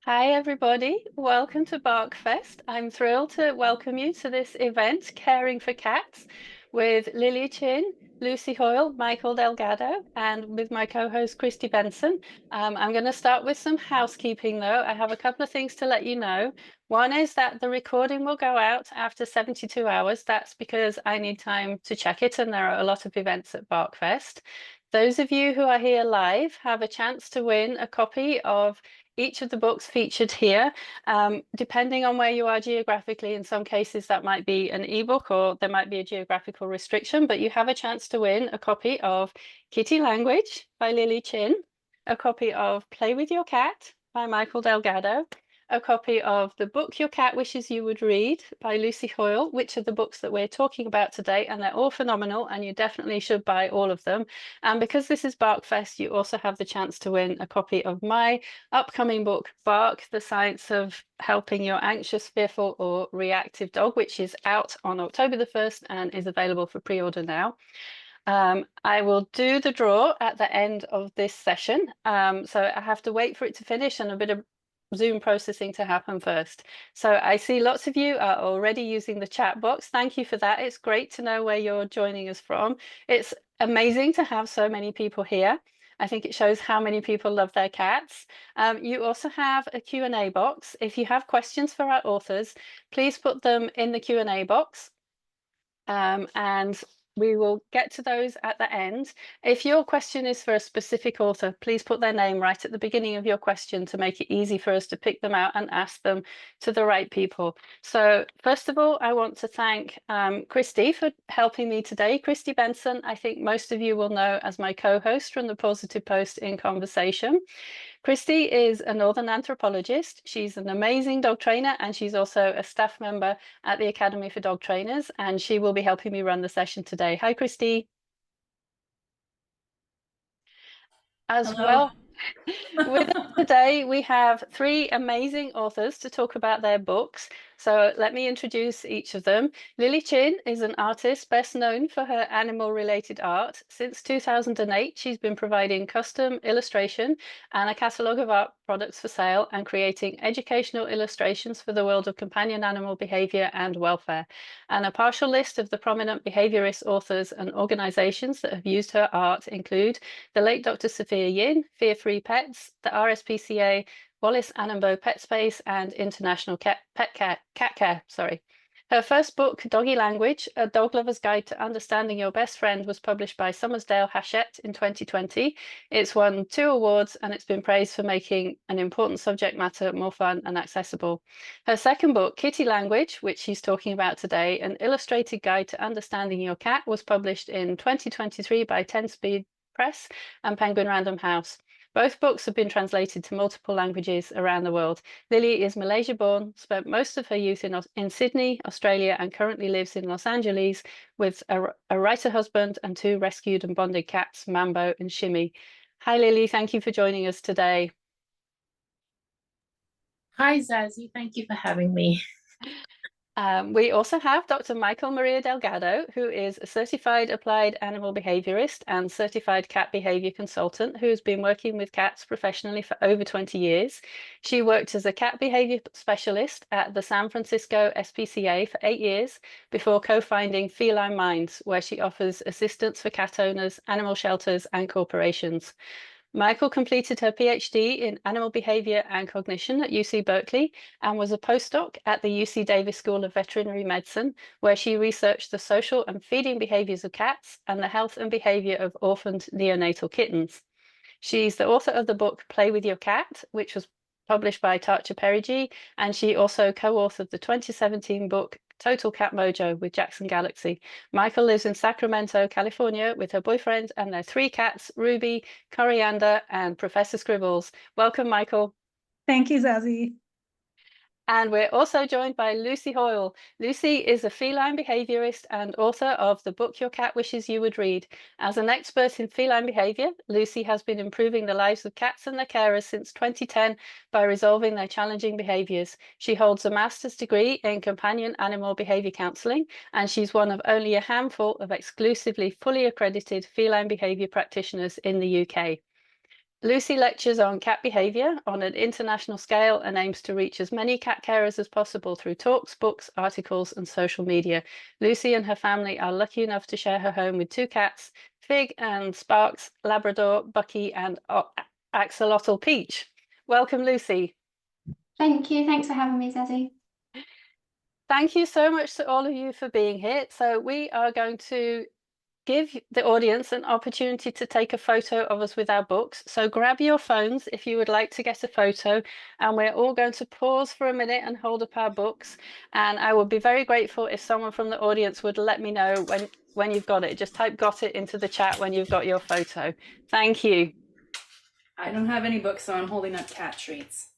Hi, everybody. Welcome to BarkFest. I'm thrilled to welcome you to this event, Caring for Cats, with Lili Chin, Lucy Hoyle, Mikel Delgado, and with my co-host, Christy Benson. I'm going to start with some housekeeping, though. I have a couple of things to let you know. One is that the recording will go out after 72 hours. That's because I need time to check it, and there are a lot of events at BarkFest. Those of you who are here live have a chance to win a copy of each of the books featured here. Depending on where you are geographically, in some cases that might be an ebook or there might be a geographical restriction, but you have a chance to win a copy of Kitty Language by Lili Chin, a copy of Play with Your Cat by Mikel Delgado, a copy of The Book Your Cat Wishes You Would Read by Lucy Hoyle, which are the books that we're talking about today, and they're all phenomenal, and you definitely should buy all of them. And because this is BarkFest, you also have the chance to win a copy of my upcoming book, Bark, The Science of Helping Your Anxious, Fearful, or Reactive Dog, which is out on October the 1st and is available for pre-order now. I will do the draw at the end of this session. So I have to wait for it to finish and a bit of Zoom processing to happen first. So I see lots of you are already using the chat box. Thank you for that. It's great to know where you're joining us from. It's amazing to have so many people here. I think it shows how many people love their cats. You also have a Q&A box. If you have questions for our authors, please put them in the Q&A box. And we will get to those at the end. If your question is for a specific author, please put their name right at the beginning of your question to make it easy for us to pick them out and ask them to the right people. So first of all, I want to thank Christy for helping me today. Christy Benson, I think most of you will know as my co-host from the Positive Post in Conversation. Christy is a Northern anthropologist. She's an amazing dog trainer, and she's also a staff member at the Academy for Dog Trainers, and she will be helping me run the session today. Hi, Christy. As Hello. well, with us today, we have three amazing authors to talk about their books. So let me introduce each of them. Lili Chin is an artist best known for her animal-related art. Since 2008, she's been providing custom illustration and a catalogue of art products for sale and creating educational illustrations for the world of companion animal behaviour and welfare. And a partial list of the prominent behaviourist authors and organisations that have used her art include the late Dr. Sophia Yin, Fear Free Pets, the RSPCA, Wallace Annenbo Pet Space, and International Cat Care. Her first book, Doggy Language, A Dog Lover's Guide to Understanding Your Best Friend, was published by Summersdale Hachette in 2020. It's won 2 awards and it's been praised for making an important subject matter more fun and accessible. Her second book, Kitty Language, which she's talking about today, An Illustrated Guide to Understanding Your Cat, was published in 2023 by 10 Speed Press and Penguin Random House. Both books have been translated to multiple languages around the world. Lili is Malaysia-born, spent most of her youth in Sydney, Australia, and currently lives in Los Angeles with a writer husband and 2 rescued and bonded cats, Mambo and Shimmy. Hi, Lili. Thank you for joining us today. Hi, Zazie. Thank you for having me. We also have Dr. Mikel Maria Delgado, who is a certified applied animal behaviorist and certified cat behavior consultant who has been working with cats professionally for over 20 years. She worked as a cat behavior specialist at the San Francisco SPCA for 8 years before co-founding Feline Minds, where she offers assistance for cat owners, animal shelters, and corporations. Mikel completed her PhD in animal behavior and cognition at UC Berkeley and was a postdoc at the UC Davis School of Veterinary Medicine, where she researched the social and feeding behaviors of cats and the health and behavior of orphaned neonatal kittens. She's the author of the book Play with Your Cat, which was published by Tarcher Perigi, and she also co-authored the 2017 book Total Cat Mojo with Jackson Galaxy. Mikel lives in Sacramento, California with her boyfriend and their 3 cats, Ruby, Coriander, and Professor Scribbles. Welcome, Mikel. Thank you, Zazie. And we're also joined by Lucy Hoyle. Lucy is a feline behaviorist and author of The Book Your Cat Wishes You Would Read. As an expert in feline behavior, Lucy has been improving the lives of cats and their carers since 2010 by resolving their challenging behaviors. She holds a master's degree in companion animal behavior counseling, and she's one of only a handful of exclusively fully accredited feline behavior practitioners in the UK. Lucy lectures on cat behaviour on an international scale and aims to reach as many cat carers as possible through talks, books, articles, and social media. Lucy and her family are lucky enough to share her home with 2 cats, Fig and Sparks, Labrador, Bucky, and Axolotl Peach. Welcome, Lucy. Thank you. Thanks for having me, Zazie. Thank you so much to all of you for being here. So we are going to give the audience an opportunity to take a photo of us with our books. So grab your phones if you would like to get a photo, and we're all going to pause for a minute and hold up our books. And I would be very grateful if someone from the audience would let me know when you've got it. Just type "got it" into the chat when you've got your photo. Thank you. I don't have any books, so I'm holding up cat treats.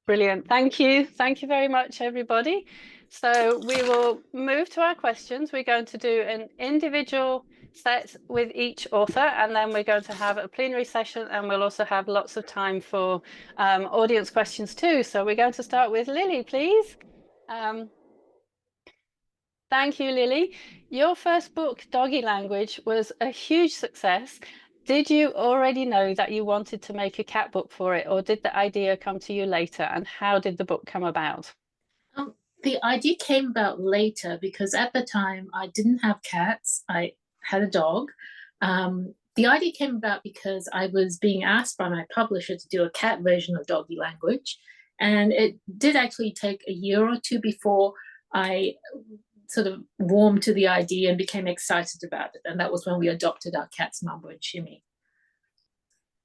Brilliant. Thank you. Thank you very much, everybody. So we will move to our questions. We're going to do an individual set with each author, and then we're going to have a plenary session, and we'll also have lots of time for audience questions too. So we're going to start with Lili, please. Thank you, Lili. Your first book, Doggy Language, was a huge success. Did you already know that you wanted to make a cat book for it, or did the idea come to you later? And how did the book come about? The idea came about later because at the time I didn't have cats. I had a dog. The idea came about because I was being asked by my publisher to do a cat version of Doggy Language. And it did actually take a year or two before I sort of warmed to the idea and became excited about it. And that was when we adopted our cats, Mambo and Shimmy.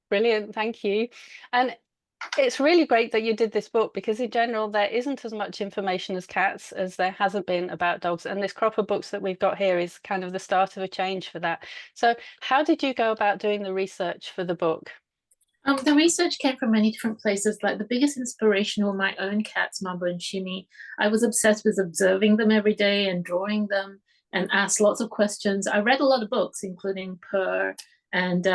Brilliant, thank you. And it's really great that you did this book, because in general there isn't as much information as cats as there hasn't been about dogs, and this crop of books that we've got here is kind of the start of a change for that. So how did you go about doing the research for the book? The research came from many different places. Like the biggest inspiration were my own cats, Mambo and Shimmy. I was obsessed with observing them every day and drawing them and asked lots of questions. I read a lot of books, including Purr, and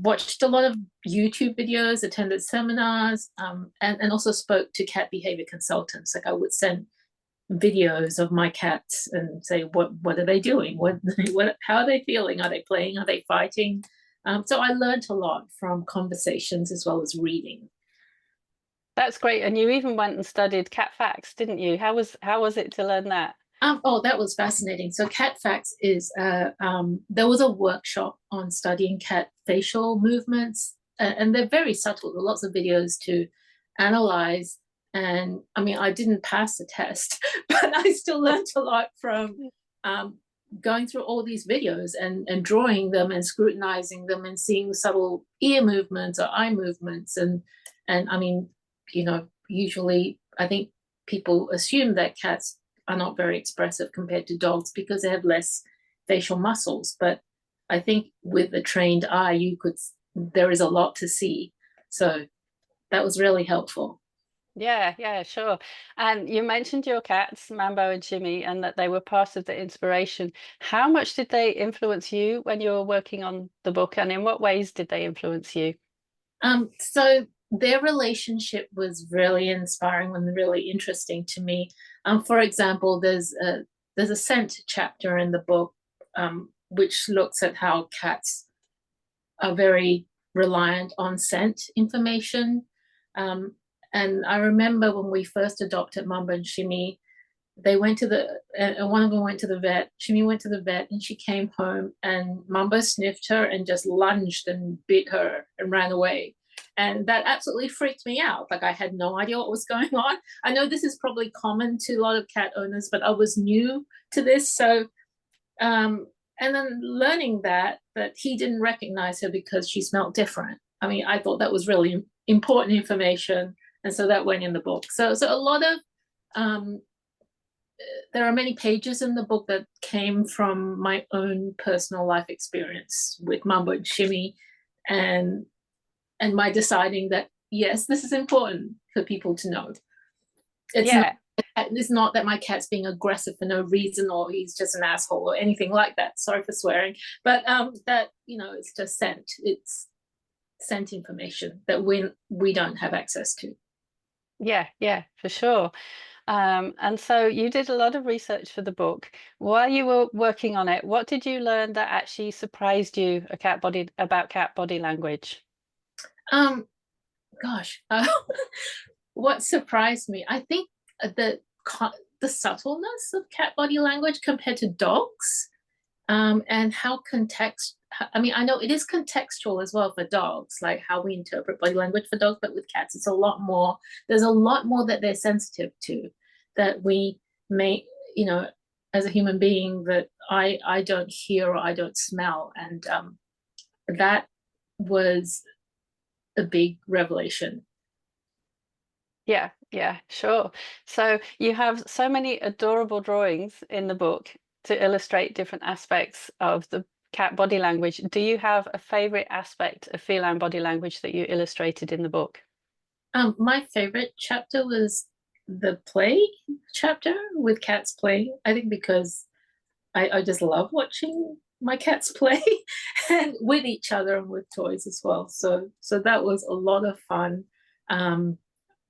watched a lot of YouTube videos, attended seminars, and also spoke to cat behavior consultants. Like I would send videos of my cats and say, what are they doing? How are they feeling? Are they playing? Are they fighting? So I learned a lot from conversations as well as reading. That's great. And you even went and studied cat facts, didn't you? How was it to learn that? That was fascinating. So cat facts is, there was a workshop on studying cat facial movements, and they're very subtle. There are lots of videos to analyze. And I mean, I didn't pass the test, but I still learned a lot from going through all these videos and drawing them and scrutinizing them and seeing subtle ear movements or eye movements. And I mean, usually I think people assume that cats are not very expressive compared to dogs because they have less facial muscles. But I think with a trained eye, there is a lot to see. So that was really helpful. Yeah, sure. And you mentioned your cats, Mambo and Jimmy, and that they were part of the inspiration. How much did they influence you when you were working on the book, and in what ways did they influence you? So their relationship was really inspiring and really interesting to me. For example, there's a scent chapter in the book, which looks at how cats are very reliant on scent information. And I remember when we first adopted Mambo and Shimmy, they went to one of them went to the vet. Shimmy went to the vet, and she came home, and Mambo sniffed her and just lunged and bit her and ran away. And that absolutely freaked me out. Like I had no idea what was going on. I know this is probably common to a lot of cat owners, but I was new to this. So, and then learning that he didn't recognize her because she smelled different. I mean, I thought that was really important information. And so that went in the book. So a lot of, there are many pages in the book that came from my own personal life experience with Mambo and Shimmy, and my deciding that, yes, this is important for people to know. It's not that my cat's being aggressive for no reason, or he's just an asshole or anything like that. Sorry for swearing. But that, it's just scent. It's scent information that we don't have access to. Yeah, for sure. And so you did a lot of research for the book. While you were working on it, what did you learn that actually surprised you about cat body language? Um, gosh, what surprised me, I think the subtleness of cat body language compared to dogs, and how I mean, I know it is contextual as well for dogs, like how we interpret body language for dogs, but with cats, it's a lot more. There's a lot more that they're sensitive to, that we may, you know, as a human being, that I don't hear or I don't smell, and that was a big revelation. Yeah, sure. So you have so many adorable drawings in the book to illustrate different aspects of the cat body language. Do you have a favorite aspect of feline body language that you illustrated in the book? My favorite chapter was the play chapter with cats play. I think because I just love watching my cats play and with each other and with toys as well. So that was a lot of fun.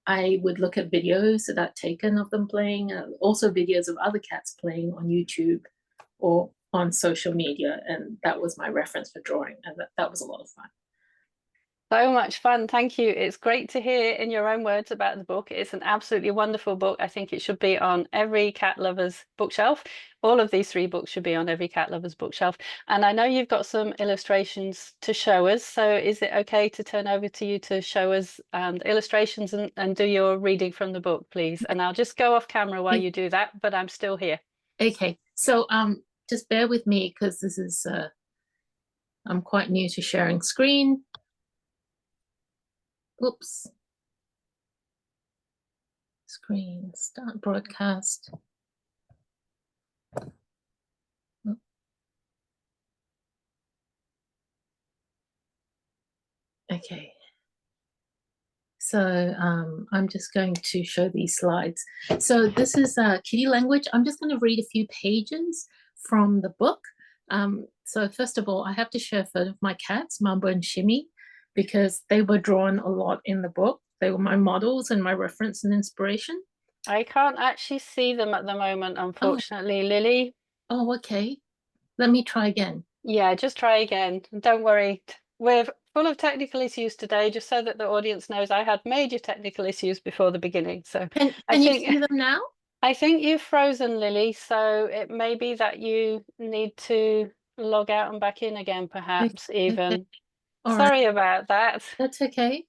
I would look at videos that I'd taken of them playing, also videos of other cats playing on YouTube or on social media, and that was my reference for drawing, and that was a lot of fun. So much fun. Thank you. It's great to hear in your own words about the book. It's an absolutely wonderful book. I think it should be on every cat lover's bookshelf. All of these 3 books should be on every cat lover's bookshelf. And I know you've got some illustrations to show us. So is it okay to turn over to you to show us the illustrations and do your reading from the book, please? And I'll just go off camera while you do that, but I'm still here. Okay, so just bear with me because this is I'm quite new to sharing screen. Oops. Screen, start broadcast. Okay. So I'm just going to show these slides. So this is kitty language. I'm just going to read a few pages from the book. So first of all, I have to share a photo of my cats, Mambo and Shimmy, because they were drawn a lot in the book. They were my models and my reference and inspiration. I can't actually see them at the moment, unfortunately, Lily. Oh, okay. Let me try again. Yeah, just try again. Don't worry. We're full of technical issues today, just so that the audience knows I had major technical issues before the beginning. So Can I you think see them now? I think you've frozen, Lily. So it may be that you need to log out and back in again, perhaps even. Okay. All Sorry right. about that. That's okay.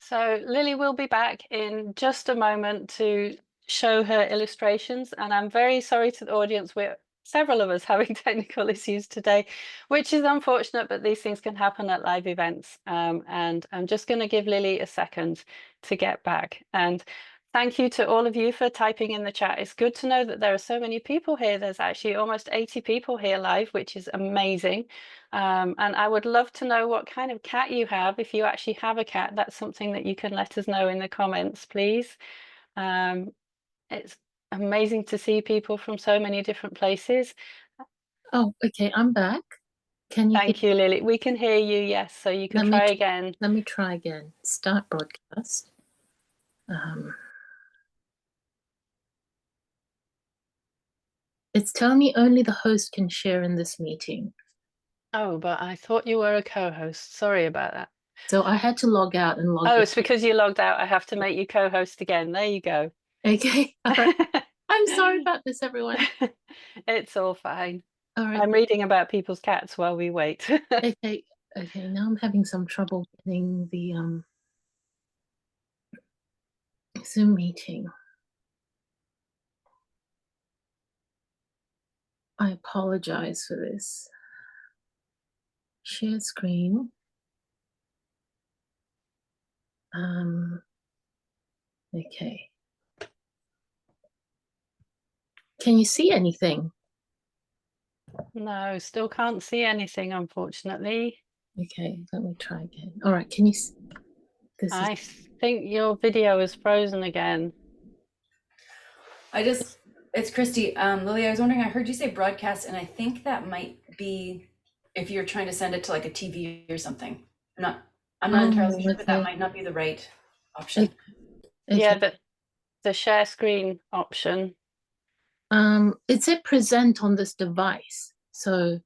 So Lily will be back in just a moment to show her illustrations, and I'm very sorry to the audience. We're several of us having technical issues today, which is unfortunate, but these things can happen at live events. And I'm just going to give Lily a second to get back. And thank you to all of you for typing in the chat. It's good to know that there are so many people here. There's actually almost 80 people here live, which is amazing. And I would love to know what kind of cat you have. If you actually have a cat, that's something that you can let us know in the comments, please. It's amazing to see people from so many different places. Oh, okay, I'm back. Can you hear? Thank you, Lily. We can hear you, yes, so you can try again. Let me try again. Start broadcast. It's telling me only the host can share in this meeting. Oh, but I thought you were a co-host. Sorry about that. So I had to log out and log Oh, in. it's because you logged out. I have to make you co-host again. There you go. Okay, all right. I'm sorry about this, everyone. It's all fine. All right. I'm reading about people's cats while we wait. Okay, now I'm having some trouble getting the Zoom meeting. I apologize for this. Share screen. Okay. Can you see anything? No, still can't see anything, unfortunately. Okay, let me try again. All right, can you see? I think your video is frozen again. It's Christy. Lily, I was wondering, I heard you say broadcast, and I think that might be if you're trying to send it to like a TV or something. I'm not I'm not Oh, entirely sure, but that okay. might not be the right option. Yeah, Okay. the share screen option. It said present on this device. So,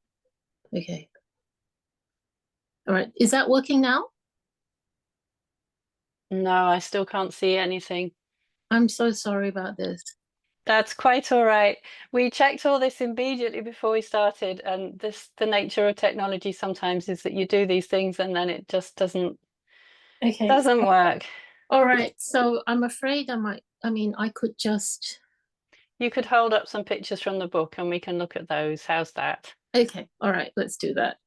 okay. All right. Is that working now? No, I still can't see anything. I'm so sorry about this. That's quite all right. We checked all this immediately before we started, and the nature of technology sometimes is that you do these things and then it just doesn't Okay. work. All right. So I'm afraid I could just. You could hold up some pictures from the book and we can look at those. How's that? Okay. All right. Let's do that.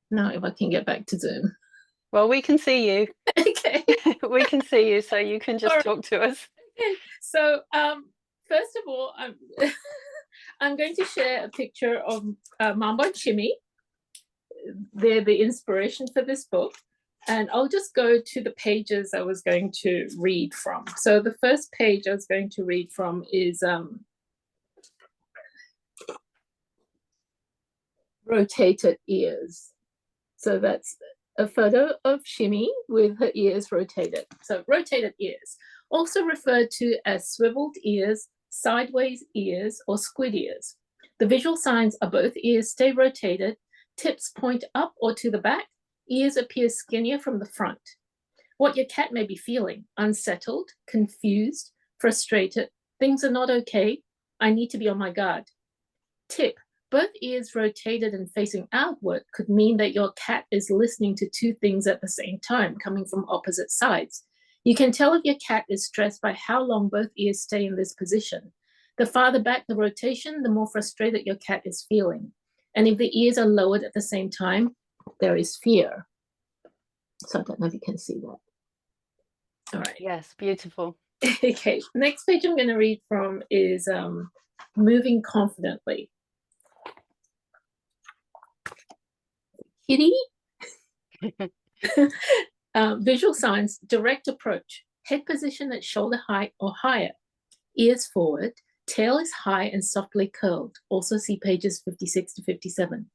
Now, if I can get back to Zoom. Well, we can see you. Okay. We can see you, so you can just talk to us. Okay. So, first of all, I'm going to share a picture of Mambo and Shimmy. They're the inspiration for this book. And I'll just go to the pages I was going to read from. So the first page I was going to read from is rotated ears. So that's a photo of Shimmy with her ears rotated. So rotated ears, also referred to as swiveled ears, sideways ears, or squid ears. The visual signs are both ears stay rotated, tips point up or to the back, ears appear skinnier from the front. What your cat may be feeling: unsettled, confused, frustrated, things are not okay, I need to be on my guard. Tip: both ears rotated and facing outward could mean that your cat is listening to two things at the same time, coming from opposite sides. You can tell if your cat is stressed by how long both ears stay in this position. The farther back the rotation, the more frustrated your cat is feeling. And if the ears are lowered at the same time, there is fear. So I don't know if you can see that. All right. Yes, beautiful. Okay, next page I'm going to read from is moving confidently. Kitty. Visual signs: direct approach, head position at shoulder height or higher, ears forward, tail is high and softly curled. Also see pages 56 to 57.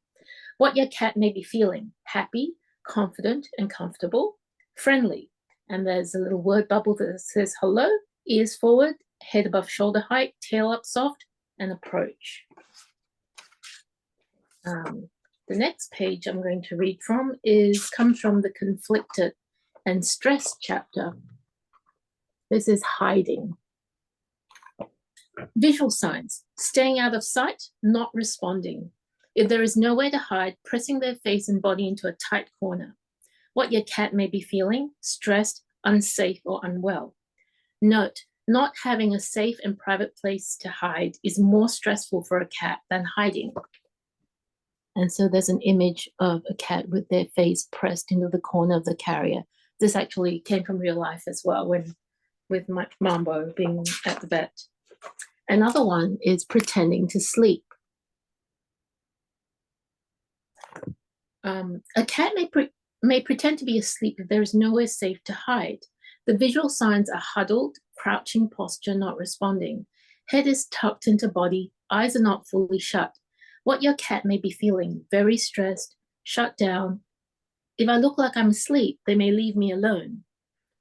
What your cat may be feeling: happy, confident, and comfortable, friendly. And there's a little word bubble that says hello, ears forward, head above shoulder height, tail up soft, and approach. The next page I'm going to read from comes from the conflicted and stressed chapter. This is hiding. Visual signs: staying out of sight, not responding. If there is nowhere to hide, pressing their face and body into a tight corner. What your cat may be feeling: stressed, unsafe, or unwell. Note: not having a safe and private place to hide is more stressful for a cat than hiding. And so there's an image of a cat with their face pressed into the corner of the carrier. This actually came from real life as well, with my Mambo being at the vet. Another one is pretending to sleep. A cat may pretend to be asleep if there is nowhere safe to hide. The visual signs are huddled, crouching posture, not responding. Head is tucked into body, eyes are not fully shut. What your cat may be feeling: very stressed, shut down. If I look like I'm asleep, they may leave me alone.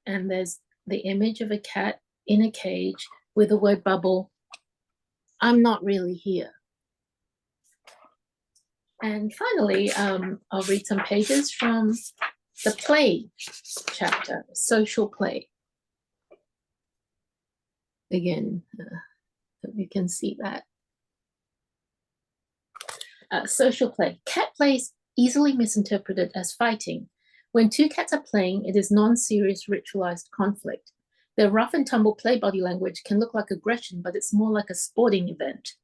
And there's the image of a cat in a cage with the word bubble: I'm not really here. And finally, I'll read some pages from the play chapter, social play. Again, hope you can see that. Social play. Cat play is easily misinterpreted as fighting. When two cats are playing, it is non-serious ritualized conflict. Their rough and tumble play body language can look like aggression, but it's more like a sporting event.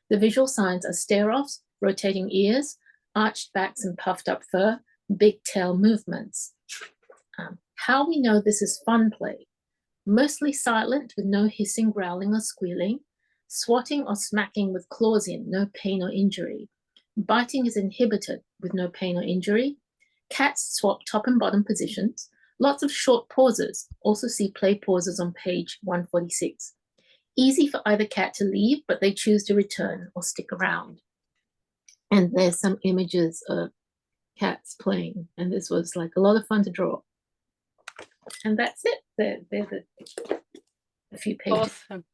The visual signs are stare-offs, rotating ears, arched backs and puffed up fur, big tail movements. How we know this is fun play: mostly silent with no hissing, growling, or squealing, swatting or smacking with claws in, no pain or injury. Biting is inhibited with no pain or injury. Cats swap top and bottom positions. Lots of short pauses. Also see play pauses on page 146. Easy for either cat to leave, but they choose to return or stick around. And there's some images of cats playing, and this was like a lot of fun to draw. And that's it. There's a few pages. Awesome.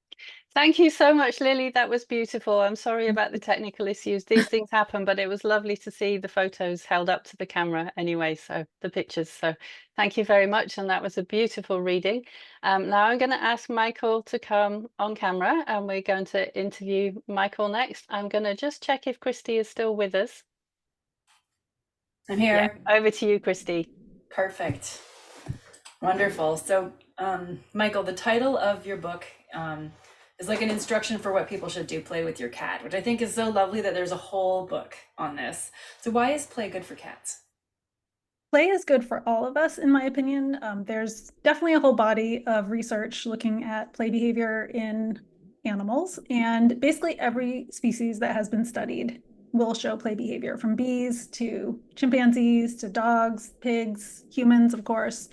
Thank you so much, Lily. That was beautiful. I'm sorry about the technical issues. These things happen, but it was lovely to see the photos held up to the camera anyway, so the pictures. So thank you very much. And that was a beautiful reading. Now I'm going to ask Michael to come on camera, and we're going to interview Michael next. I'm going to just check if Christy is still with us. I'm here. Yeah, over to you, Christy. Perfect. Wonderful. So, Michael, the title of your book is like an instruction for what people should do, play with your cat, which I think is so lovely that there's a whole book on this. So why is play good for cats? Play is good for all of us, in my opinion. There's definitely a whole body of research looking at play behavior in animals, and basically every species that has been studied will show play behavior, from bees to chimpanzees to dogs, pigs, humans, of course,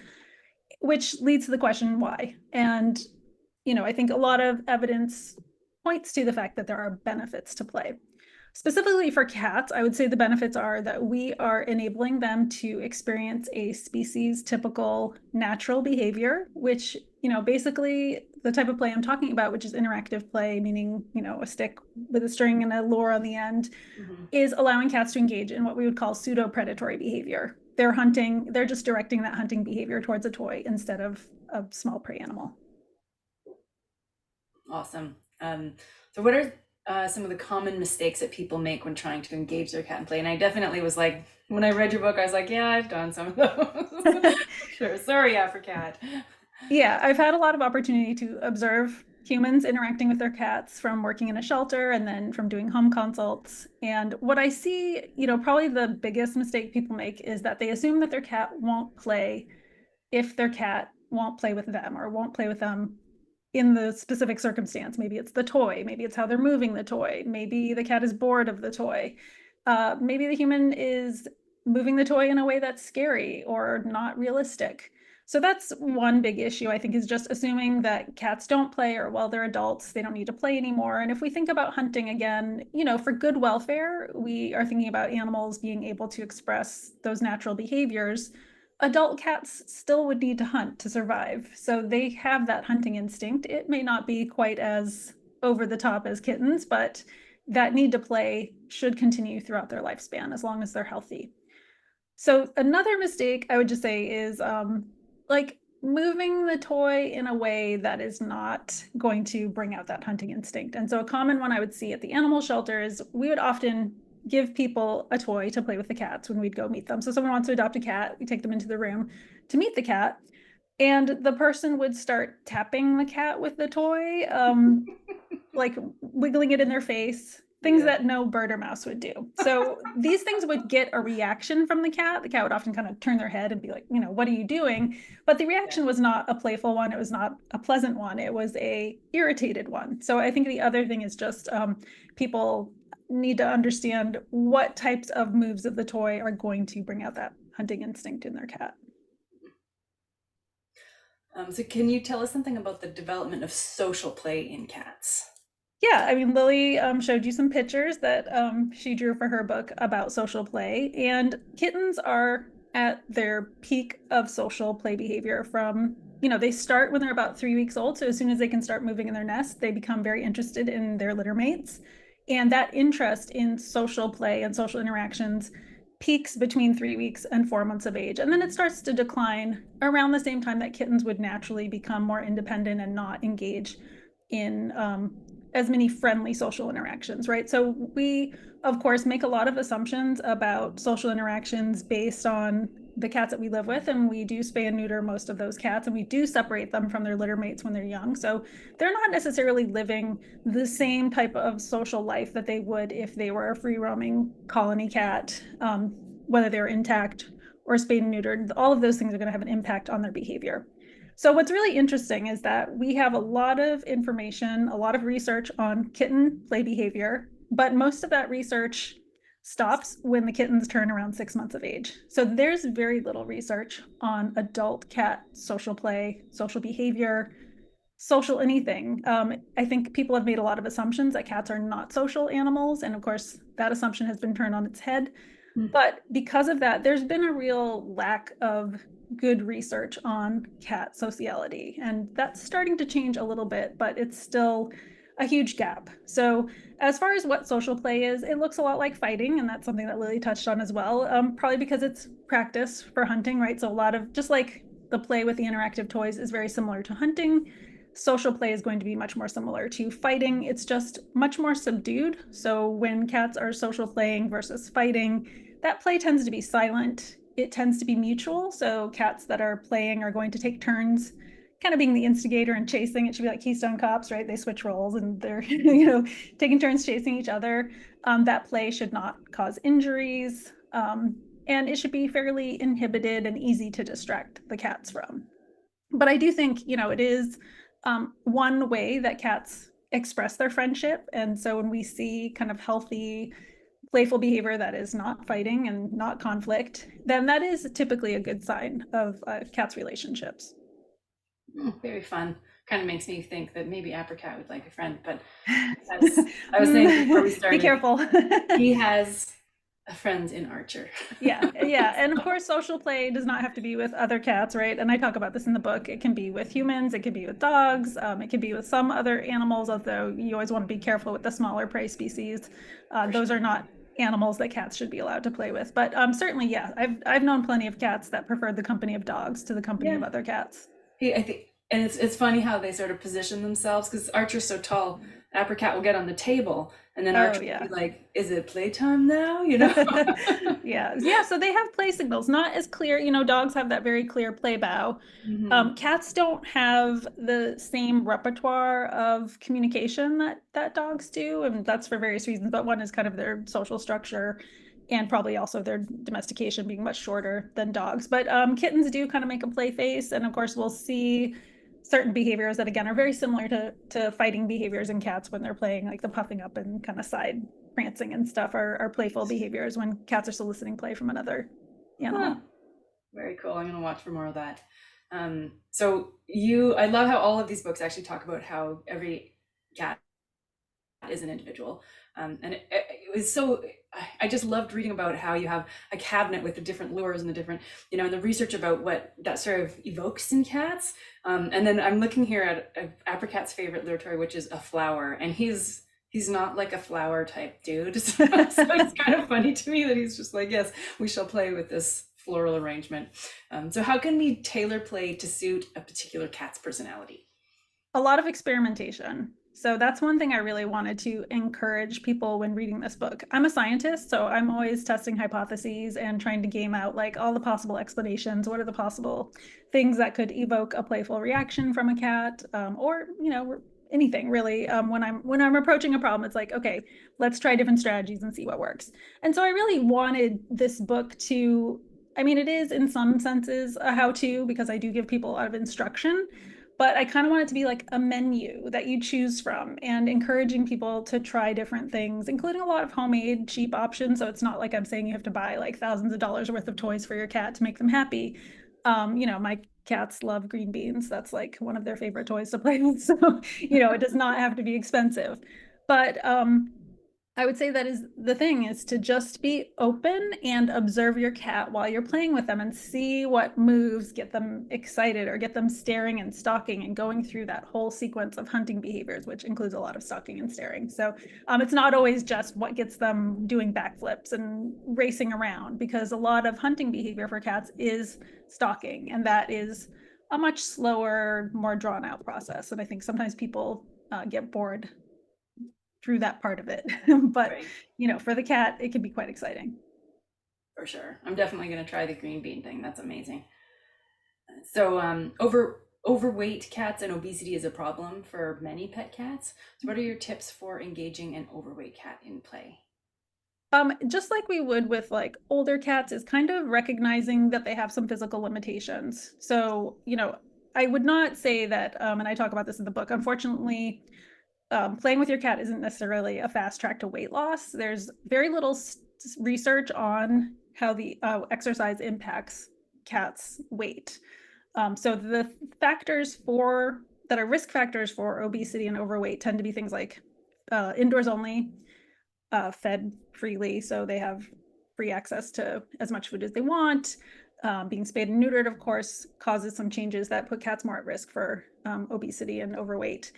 which leads to the question why. And I think a lot of evidence points to the fact that there are benefits to play. Specifically for cats, I would say the benefits are that we are enabling them to experience a species typical natural behavior, which, basically the type of play I'm talking about, which is interactive play, meaning, a stick with a string and a lure on the end, is allowing cats to engage in what we would call pseudo-predatory behavior. They're just directing that hunting behavior towards a toy instead of a small prey animal. Awesome. So what are some of the common mistakes that people make when trying to engage their cat in play? And I definitely was like, when I read your book, I was like, yeah, I've done some of those. Sure. Sorry, Africat. Yeah, I've had a lot of opportunity to observe humans interacting with their cats from working in a shelter and then from doing home consults. And what I see, probably the biggest mistake people make is that they assume that their cat won't play if their cat won't play with them or won't play with them in the specific circumstance. Maybe it's the toy, maybe it's how they're moving the toy, maybe the cat is bored of the toy, maybe the human is moving the toy in a way that's scary or not realistic. So that's one big issue, I think, is just assuming that cats don't play, or while they're adults, they don't need to play anymore. And if we think about hunting again, for good welfare, we are thinking about animals being able to express those natural behaviors. Adult cats still would need to hunt to survive. So they have that hunting instinct. It may not be quite as over the top as kittens, but that need to play should continue throughout their lifespan as long as they're healthy. So another mistake I would just say is like moving the toy in a way that is not going to bring out that hunting instinct. And so a common one I would see at the animal shelter is we would often give people a toy to play with the cats when we'd go meet them. So someone wants to adopt a cat, we take them into the room to meet the cat, and the person would start tapping the cat with the toy, like wiggling it in their face, things that no bird or mouse would do. So these things would get a reaction from the cat. The cat would often kind of turn their head and be like, what are you doing? But the reaction was not a playful one. It was not a pleasant one. It was a irritated one. So I think the other thing is just people need to understand what types of moves of the toy are going to bring out that hunting instinct in their cat. So can you tell us something about the development of social play in cats? Yeah, I mean, Lily showed you some pictures that she drew for her book about social play, and kittens are at their peak of social play behavior from, they start when they're about 3 weeks old. So as soon as they can start moving in their nest, they become very interested in their litter mates. And that interest in social play and social interactions peaks between 3 weeks and 4 months of age. And then it starts to decline around the same time that kittens would naturally become more independent and not engage in as many friendly social interactions, right? So we, of course, make a lot of assumptions about social interactions based on the cats that we live with, and we do spay and neuter most of those cats, and we do separate them from their litter mates when they're young. So they're not necessarily living the same type of social life that they would if they were a free roaming colony cat, whether they're intact or spayed and neutered. All of those things are going to have an impact on their behavior. So what's really interesting is that we have a lot of information, a lot of research on kitten play behavior, but most of that research stops when the kittens turn around 6 months of age. So there's very little research on adult cat social play, social behavior, social anything. I think people have made a lot of assumptions that cats are not social animals. And of course, that assumption has been turned on its head. But because of that, there's been a real lack of good research on cat sociality. And that's starting to change a little bit, but it's still a huge gap. So as far as what social play is, it looks a lot like fighting, and that's something that Lily touched on as well, probably because it's practice for hunting, right? So a lot of, just like the play with the interactive toys is very similar to hunting, social play is going to be much more similar to fighting. It's just much more subdued. So when cats are social playing versus fighting, that play tends to be silent. It tends to be mutual. So cats that are playing are going to take turns kind of being the instigator and chasing. It should be like Keystone Cops, right? They switch roles and they're, taking turns chasing each other. That play should not cause injuries. And it should be fairly inhibited and easy to distract the cats from. But I do think, it is one way that cats express their friendship. And so when we see kind of healthy, playful behavior that is not fighting and not conflict, then that is typically a good sign of cats' relationships. Very fun. Kind of makes me think that maybe Apricot would like a friend, but as I was saying before we started, be careful. He has a friend in Archer. Yeah. And of course, social play does not have to be with other cats, right? And I talk about this in the book. It can be with humans, it can be with dogs, it can be with some other animals, although you always want to be careful with the smaller prey species. Those are not animals that cats should be allowed to play with. But certainly, yeah, I've known plenty of cats that preferred the company of dogs to the company of other cats. I think, and it's funny how they sort of position themselves, because Archer's so tall, Apricot will get on the table, and then Archer will be like, "Is it playtime now?" Yeah. So they have play signals, not as clear. Dogs have that very clear play bow. Cats don't have the same repertoire of communication that dogs do, and that's for various reasons. But one is kind of their social structure, and probably also their domestication being much shorter than dogs. But kittens do kind of make a play face, and of course we'll see certain behaviors that again are very similar to fighting behaviors in cats when they're playing, like the puffing up and kind of side prancing and stuff are playful behaviors when cats are soliciting play from another animal. Very cool. I'm going to watch for more of that. I love how all of these books actually talk about how every cat is an individual. And it was so, I just loved reading about how you have a cabinet with the different lures and the different, and the research about what that sort of evokes in cats. And then I'm looking here at Apricot's favorite lure toy, which is a flower. And he's not like a flower type dude. So it's kind of funny to me that he's just like, yes, we shall play with this floral arrangement. So how can we tailor play to suit a particular cat's personality? A lot of experimentation. So that's one thing I really wanted to encourage people when reading this book. I'm a scientist, so I'm always testing hypotheses and trying to game out like all the possible explanations. What are the possible things that could evoke a playful reaction from a cat, or anything really. When I'm approaching a problem, it's like, okay, let's try different strategies and see what works. And so I really wanted this book to, it is in some senses a how-to, because I do give people a lot of instruction, but I kind of want it to be like a menu that you choose from, and encouraging people to try different things, including a lot of homemade cheap options. So it's not like I'm saying you have to buy like thousands of dollars worth of toys for your cat to make them happy. My cats love green beans. That's like one of their favorite toys to play with. So, it does not have to be expensive. But I would say that is the thing, is to just be open and observe your cat while you're playing with them and see what moves get them excited or get them staring and stalking and going through that whole sequence of hunting behaviors, which includes a lot of stalking and staring. So it's not always just what gets them doing backflips and racing around, because a lot of hunting behavior for cats is stalking, and that is a much slower, more drawn out process. And I think sometimes people get bored through that part of it. But right. For the cat, it can be quite exciting. For sure. I'm definitely going to try the green bean thing. That's amazing. So overweight cats and obesity is a problem for many pet cats. So what are your tips for engaging an overweight cat in play? Just like we would with like older cats, is kind of recognizing that they have some physical limitations. So, I would not say that, and I talk about this in the book, unfortunately, playing with your cat isn't necessarily a fast track to weight loss. There's very little research on how the exercise impacts cats' weight. So the factors for that are risk factors for obesity and overweight tend to be things like indoors only, fed freely, so they have free access to as much food as they want. Being spayed and neutered, of course, causes some changes that put cats more at risk for obesity and overweight.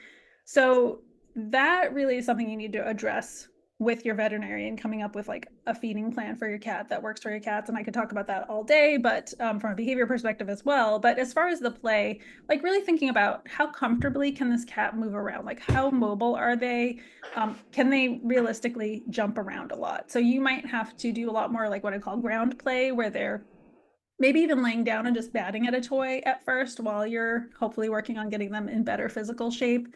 So that really is something you need to address with your veterinarian, coming up with like a feeding plan for your cat that works for your cats. And I could talk about that all day, but from a behavior perspective as well. But as far as the play, like really thinking about how comfortably can this cat move around? Like how mobile are they? Can they realistically jump around a lot? So you might have to do a lot more like what I call ground play, where they're maybe even laying down and just batting at a toy at first while you're hopefully working on getting them in better physical shape.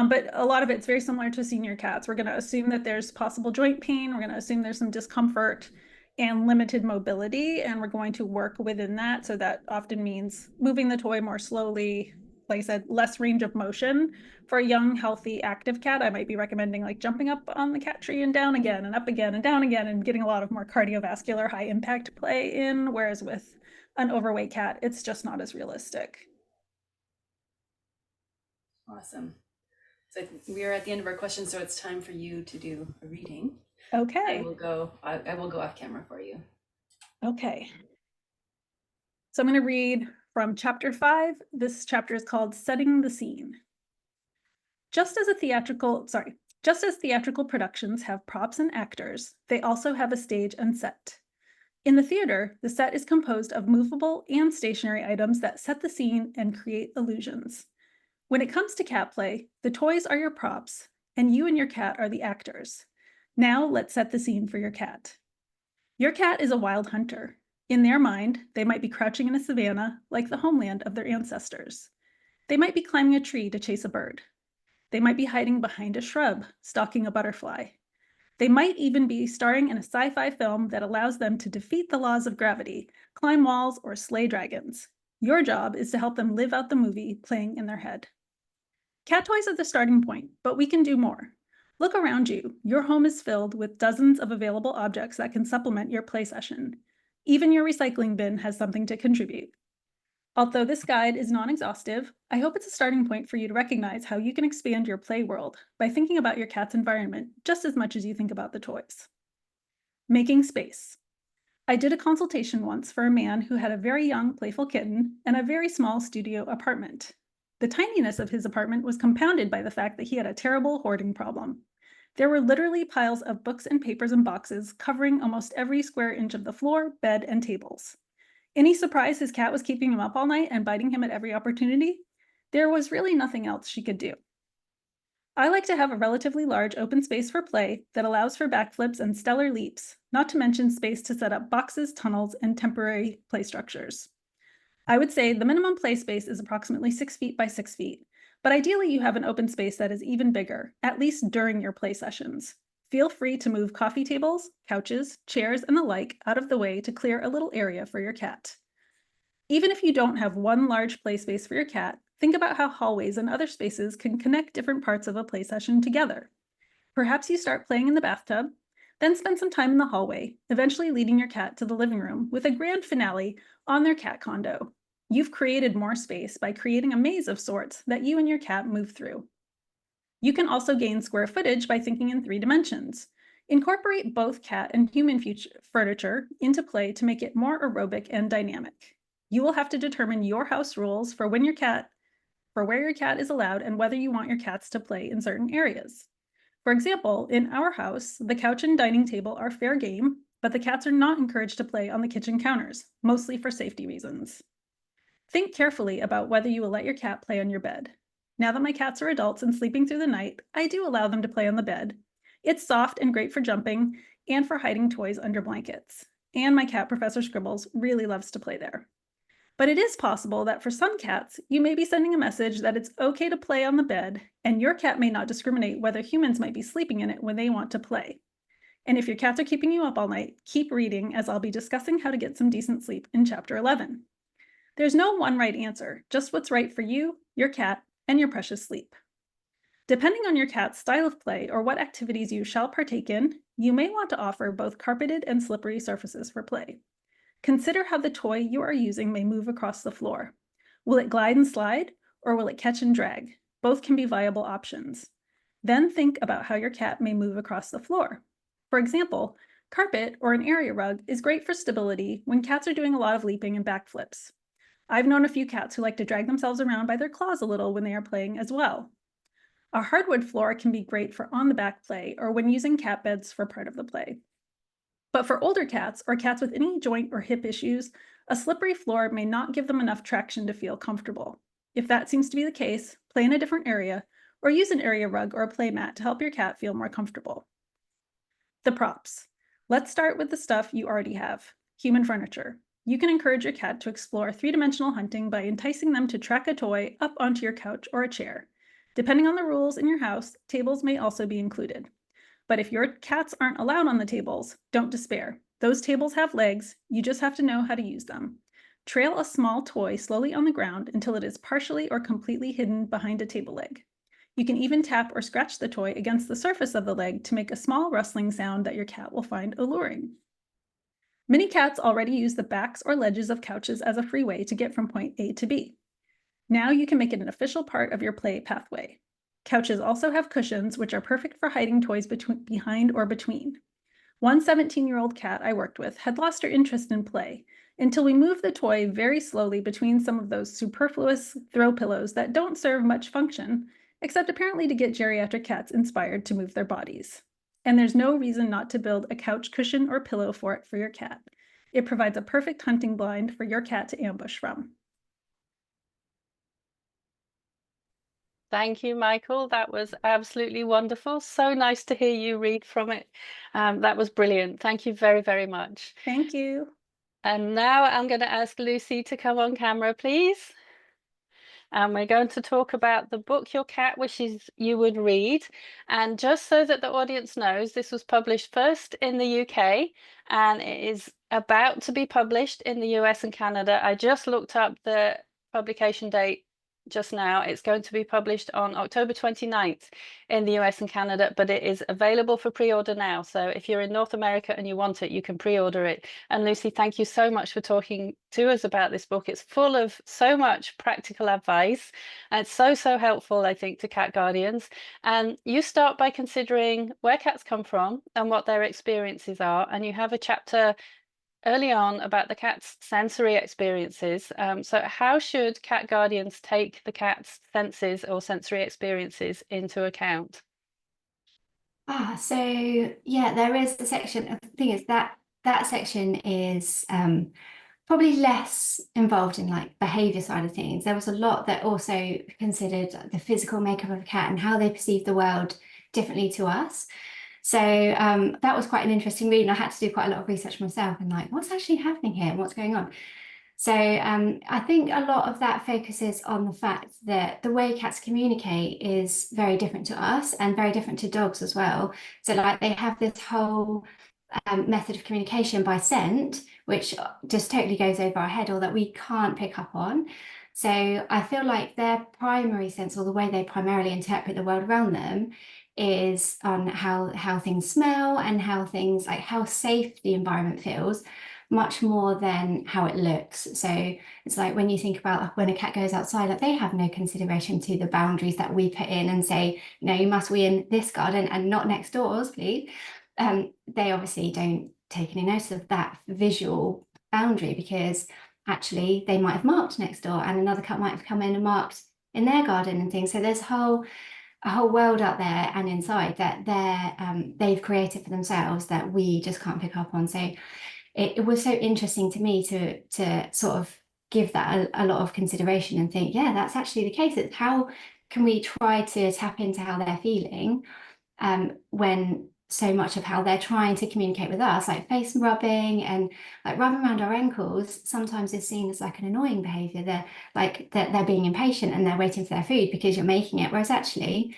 But a lot of it's very similar to senior cats. We're going to assume that there's possible joint pain. We're going to assume there's some discomfort and limited mobility, and we're going to work within that. So that often means moving the toy more slowly. Like I said, less range of motion. For a young, healthy, active cat, I might be recommending like jumping up on the cat tree and down again and up again and down again and getting a lot of more cardiovascular, high impact play in. Whereas with an overweight cat, it's just not as realistic. Awesome. So we are at the end of our questions, so it's time for you to do a reading. Okay. I will go off camera for you. Okay. So I'm going to read from chapter 5. This chapter is called Setting the Scene. Just as theatrical productions have props and actors, they also have a stage and set. In the theater, the set is composed of movable and stationary items that set the scene and create illusions. When it comes to cat play, the toys are your props, and you and your cat are the actors. Now let's set the scene for your cat. Your cat is a wild hunter. In their mind, they might be crouching in a savanna, like the homeland of their ancestors. They might be climbing a tree to chase a bird. They might be hiding behind a shrub, stalking a butterfly. They might even be starring in a sci-fi film that allows them to defeat the laws of gravity, climb walls, or slay dragons. Your job is to help them live out the movie playing in their head. Cat toys are the starting point, but we can do more. Look around you. Your home is filled with dozens of available objects that can supplement your play session. Even your recycling bin has something to contribute. Although this guide is non-exhaustive, I hope it's a starting point for you to recognize how you can expand your play world by thinking about your cat's environment just as much as you think about the toys. Making space. I did a consultation once for a man who had a very young, playful kitten and a very small studio apartment. The tininess of his apartment was compounded by the fact that he had a terrible hoarding problem. There were literally piles of books and papers and boxes covering almost every square inch of the floor, bed, and tables. Any surprise his cat was keeping him up all night and biting him at every opportunity? There was really nothing else she could do. I like to have a relatively large open space for play that allows for backflips and stellar leaps, not to mention space to set up boxes, tunnels, and temporary play structures. I would say the minimum play space is approximately 6 feet by 6 feet, but ideally you have an open space that is even bigger, at least during your play sessions. Feel free to move coffee tables, couches, chairs, and the like out of the way to clear a little area for your cat. Even if you don't have one large play space for your cat, think about how hallways and other spaces can connect different parts of a play session together. Perhaps you start playing in the bathtub, then spend some time in the hallway, eventually leading your cat to the living room with a grand finale on their cat condo. You've created more space by creating a maze of sorts that you and your cat move through. You can also gain square footage by thinking in 3 dimensions. Incorporate both cat and human furniture into play to make it more aerobic and dynamic. You will have to determine your house rules for where your cat is allowed and whether you want your cats to play in certain areas. For example, in our house, the couch and dining table are fair game, but the cats are not encouraged to play on the kitchen counters, mostly for safety reasons. Think carefully about whether you will let your cat play on your bed. Now that my cats are adults and sleeping through the night, I do allow them to play on the bed. It's soft and great for jumping and for hiding toys under blankets. And my cat, Professor Scribbles, really loves to play there. But it is possible that for some cats, you may be sending a message that it's okay to play on the bed, and your cat may not discriminate whether humans might be sleeping in it when they want to play. And if your cats are keeping you up all night, keep reading, as I'll be discussing how to get some decent sleep in chapter 11. There's no one right answer, just what's right for you, your cat, and your precious sleep. Depending on your cat's style of play or what activities you shall partake in, you may want to offer both carpeted and slippery surfaces for play. Consider how the toy you are using may move across the floor. Will it glide and slide, or will it catch and drag? Both can be viable options. Then think about how your cat may move across the floor. For example, carpet or an area rug is great for stability when cats are doing a lot of leaping and backflips. I've known a few cats who like to drag themselves around by their claws a little when they are playing as well. A hardwood floor can be great for on-the-back play or when using cat beds for part of the play. But for older cats or cats with any joint or hip issues, a slippery floor may not give them enough traction to feel comfortable. If that seems to be the case, play in a different area or use an area rug or a play mat to help your cat feel more comfortable. The props. Let's start with the stuff you already have, human furniture. You can encourage your cat to explore three-dimensional hunting by enticing them to track a toy up onto your couch or a chair. Depending on the rules in your house, tables may also be included. But if your cats aren't allowed on the tables, don't despair. Those tables have legs, you just have to know how to use them. Trail a small toy slowly on the ground until it is partially or completely hidden behind a table leg. You can even tap or scratch the toy against the surface of the leg to make a small rustling sound that your cat will find alluring. Many cats already use the backs or ledges of couches as a free way to get from point A to B. Now you can make it an official part of your play pathway. Couches also have cushions, which are perfect for hiding toys behind or between. One 17-year-old cat I worked with had lost her interest in play until we moved the toy very slowly between some of those superfluous throw pillows that don't serve much function, except apparently to get geriatric cats inspired to move their bodies. And there's no reason not to build a couch cushion or pillow for it for your cat. It provides a perfect hunting blind for your cat to ambush from. Thank you, Michael. That was absolutely wonderful. So nice to hear you read from it. That was brilliant. Thank you very, very much. Thank you. And now I'm going to ask Lucy to come on camera, please. And we're going to talk about the book your cat wishes you would read. And just so that the audience knows, this was published first in the UK and it is about to be published in the US and Canada. I just looked up the publication date just now. It's going to be published on October 29th in the US and Canada, but it is available for pre-order now. So if you're in North America and you want it, you can pre-order it. And Lucy, thank you so much for talking to us about this book. It's full of so much practical advice and it's so helpful, I think, to cat guardians. And you start by considering where cats come from and what their experiences are. And you have a chapter early on about the cat's sensory experiences. So how should cat guardians take the cat's senses or sensory experiences into account? So yeah, there is a section. The thing is that section is probably less involved in like behavior side of things. There was a lot that also considered the physical makeup of a cat and how they perceive the world differently to us. So that was quite an interesting read, and I had to do quite a lot of research myself and like, what's actually happening here and what's going on? So I think a lot of that focuses on the fact that the way cats communicate is very different to us and very different to dogs as well. So like they have this whole method of communication by scent, which just totally goes over our head or that we can't pick up on. So I feel like their primary sense or the way they primarily interpret the world around them is on how things smell and how things like how safe the environment feels, much more than how it looks. So it's like when you think about when a cat goes outside, like they have no consideration to the boundaries that we put in and say, no, you must be in this garden and not next doors, please. They obviously don't take any notice of that visual boundary because actually they might have marked next door and another cat might have come in and marked in their garden and things. So there's a whole world out there and inside that they've created for themselves that we just can't pick up on. So it was so interesting to me to sort of give that a lot of consideration and think, yeah, that's actually the case. It's how can we try to tap into how they're feeling when so much of how they're trying to communicate with us, like face rubbing and like rubbing around our ankles, sometimes is seen as like an annoying behavior. They're like they're being impatient and they're waiting for their food because you're making it, whereas actually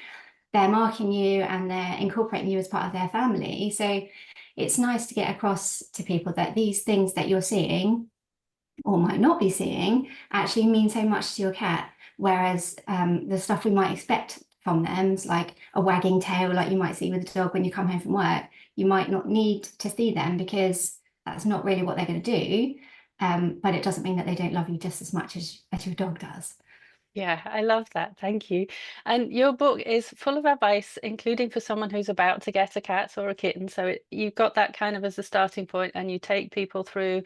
they're marking you and they're incorporating you as part of their family. So it's nice to get across to people that these things that you're seeing or might not be seeing actually mean so much to your cat, whereas the stuff we might expect from them, like a wagging tail like you might see with a dog when you come home from work, you might not need to see them because that's not really what they're going to do, but it doesn't mean that they don't love you just as much as your dog does. Yeah, I love that. Thank you. And your book is full of advice, including for someone who's about to get a cat or a kitten. So you've got that kind of as a starting point, and you take people through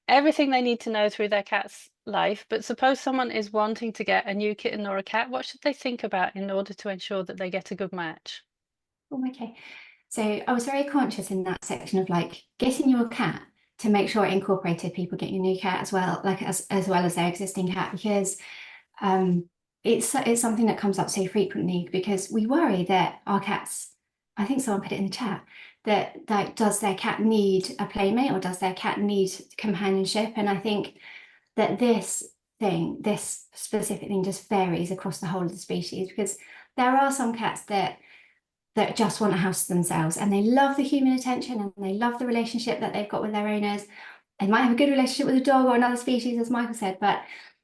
everything they need to know through their cat's life. But suppose someone is wanting to get a new kitten or a cat, what should they think about in order to ensure that they get a good match? Oh, okay. So I was very conscious in that section of like getting your cat to make sure it incorporated people getting a new cat as well, like as well as their existing cat, because um, it's something that comes up so frequently because we worry that our cats, I think someone put it in the chat, that like does their cat need a playmate or does their cat need companionship? And I think that this specific thing just varies across the whole of the species because there are some cats that just want a house to themselves and they love the human attention and they love the relationship that they've got with their owners. They might have a good relationship with a dog or another species, as Michael said, but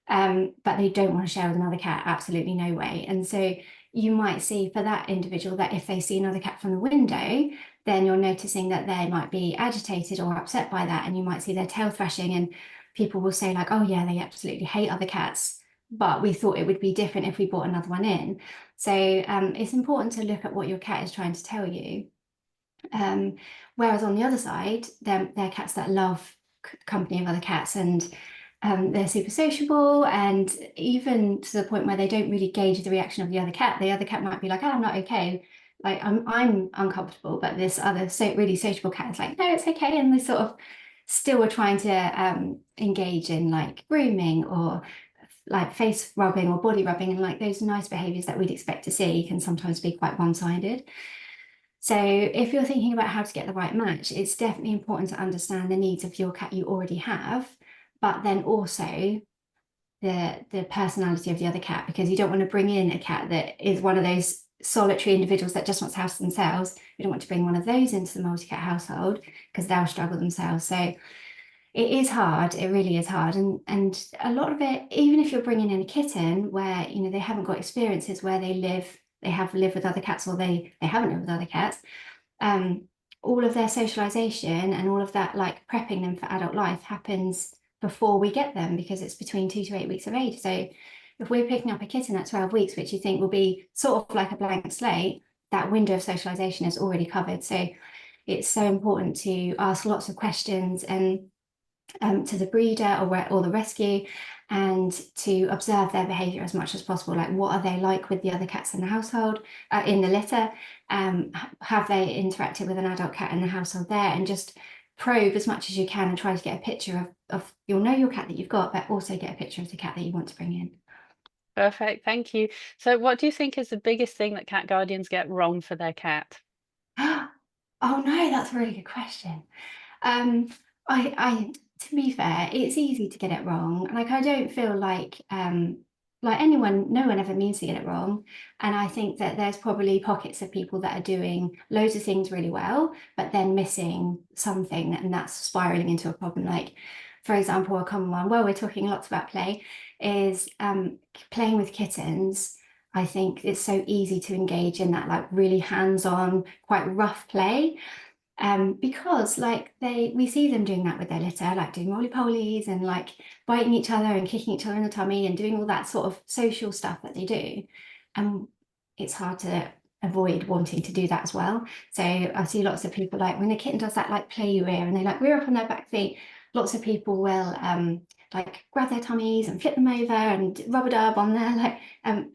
they don't want to share with another cat, absolutely no way. And so you might see for that individual that if they see another cat from the window, then you're noticing that they might be agitated or upset by that, and you might see their tail thrashing, and people will say like, oh yeah, they absolutely hate other cats, but we thought it would be different if we brought another one in. So it's important to look at what your cat is trying to tell you. Whereas on the other side, they're cats that love company of other cats, and they're super sociable, and even to the point where they don't really gauge the reaction of the other cat. The other cat might be like, oh, I'm not okay. Like I'm uncomfortable, but this other really sociable cat is like, no, it's okay. And they sort of still are trying to engage in like grooming or like face rubbing or body rubbing, and like those nice behaviors that we'd expect to see can sometimes be quite one-sided. So if you're thinking about how to get the right match, it's definitely important to understand the needs of your cat you already have, but then also the personality of the other cat, because you don't want to bring in a cat that is one of those solitary individuals that just wants to house themselves. You don't want to bring one of those into the multi-cat household because they'll struggle themselves. So it is hard, it really is hard. And a lot of it, even if you're bringing in a kitten where, you know, they haven't got experiences where they have lived with other cats or they haven't lived with other cats, all of their socialization and all of that, like prepping them for adult life happens before we get them because it's between 2 to 8 weeks of age. So if we're picking up a kitten at 12 weeks, which you think will be sort of like a blank slate, that window of socialization is already covered. So it's so important to ask lots of questions and to the breeder or the rescue, and to observe their behavior as much as possible. Like, what are they like with the other cats in the household, in the litter? Have they interacted with an adult cat in the household there? And just probe as much as you can and try to get a picture of you'll know your cat that you've got, but also get a picture of the cat that you want to bring in. Perfect, thank you. So what do you think is the biggest thing that cat guardians get wrong for their cat? Oh no, that's a really good question. Um, I, to be fair, it's easy to get it wrong. Like, I don't feel like no one ever means to get it wrong. And I think that there's probably pockets of people that are doing loads of things really well, but then missing something, and that's spiraling into a problem. Like, for example, a common one, well, we're talking lots about play, is playing with kittens. I think it's so easy to engage in that like really hands-on, quite rough play. Because like we see them doing that with their litter, like doing roly-polies and like biting each other and kicking each other in the tummy and doing all that sort of social stuff that they do. And it's hard to avoid wanting to do that as well. So I see lots of people, like when the kitten does that like play you ear and they like rear up on their back feet, lots of people will like grab their tummies and flip them over and rub a dub on there, like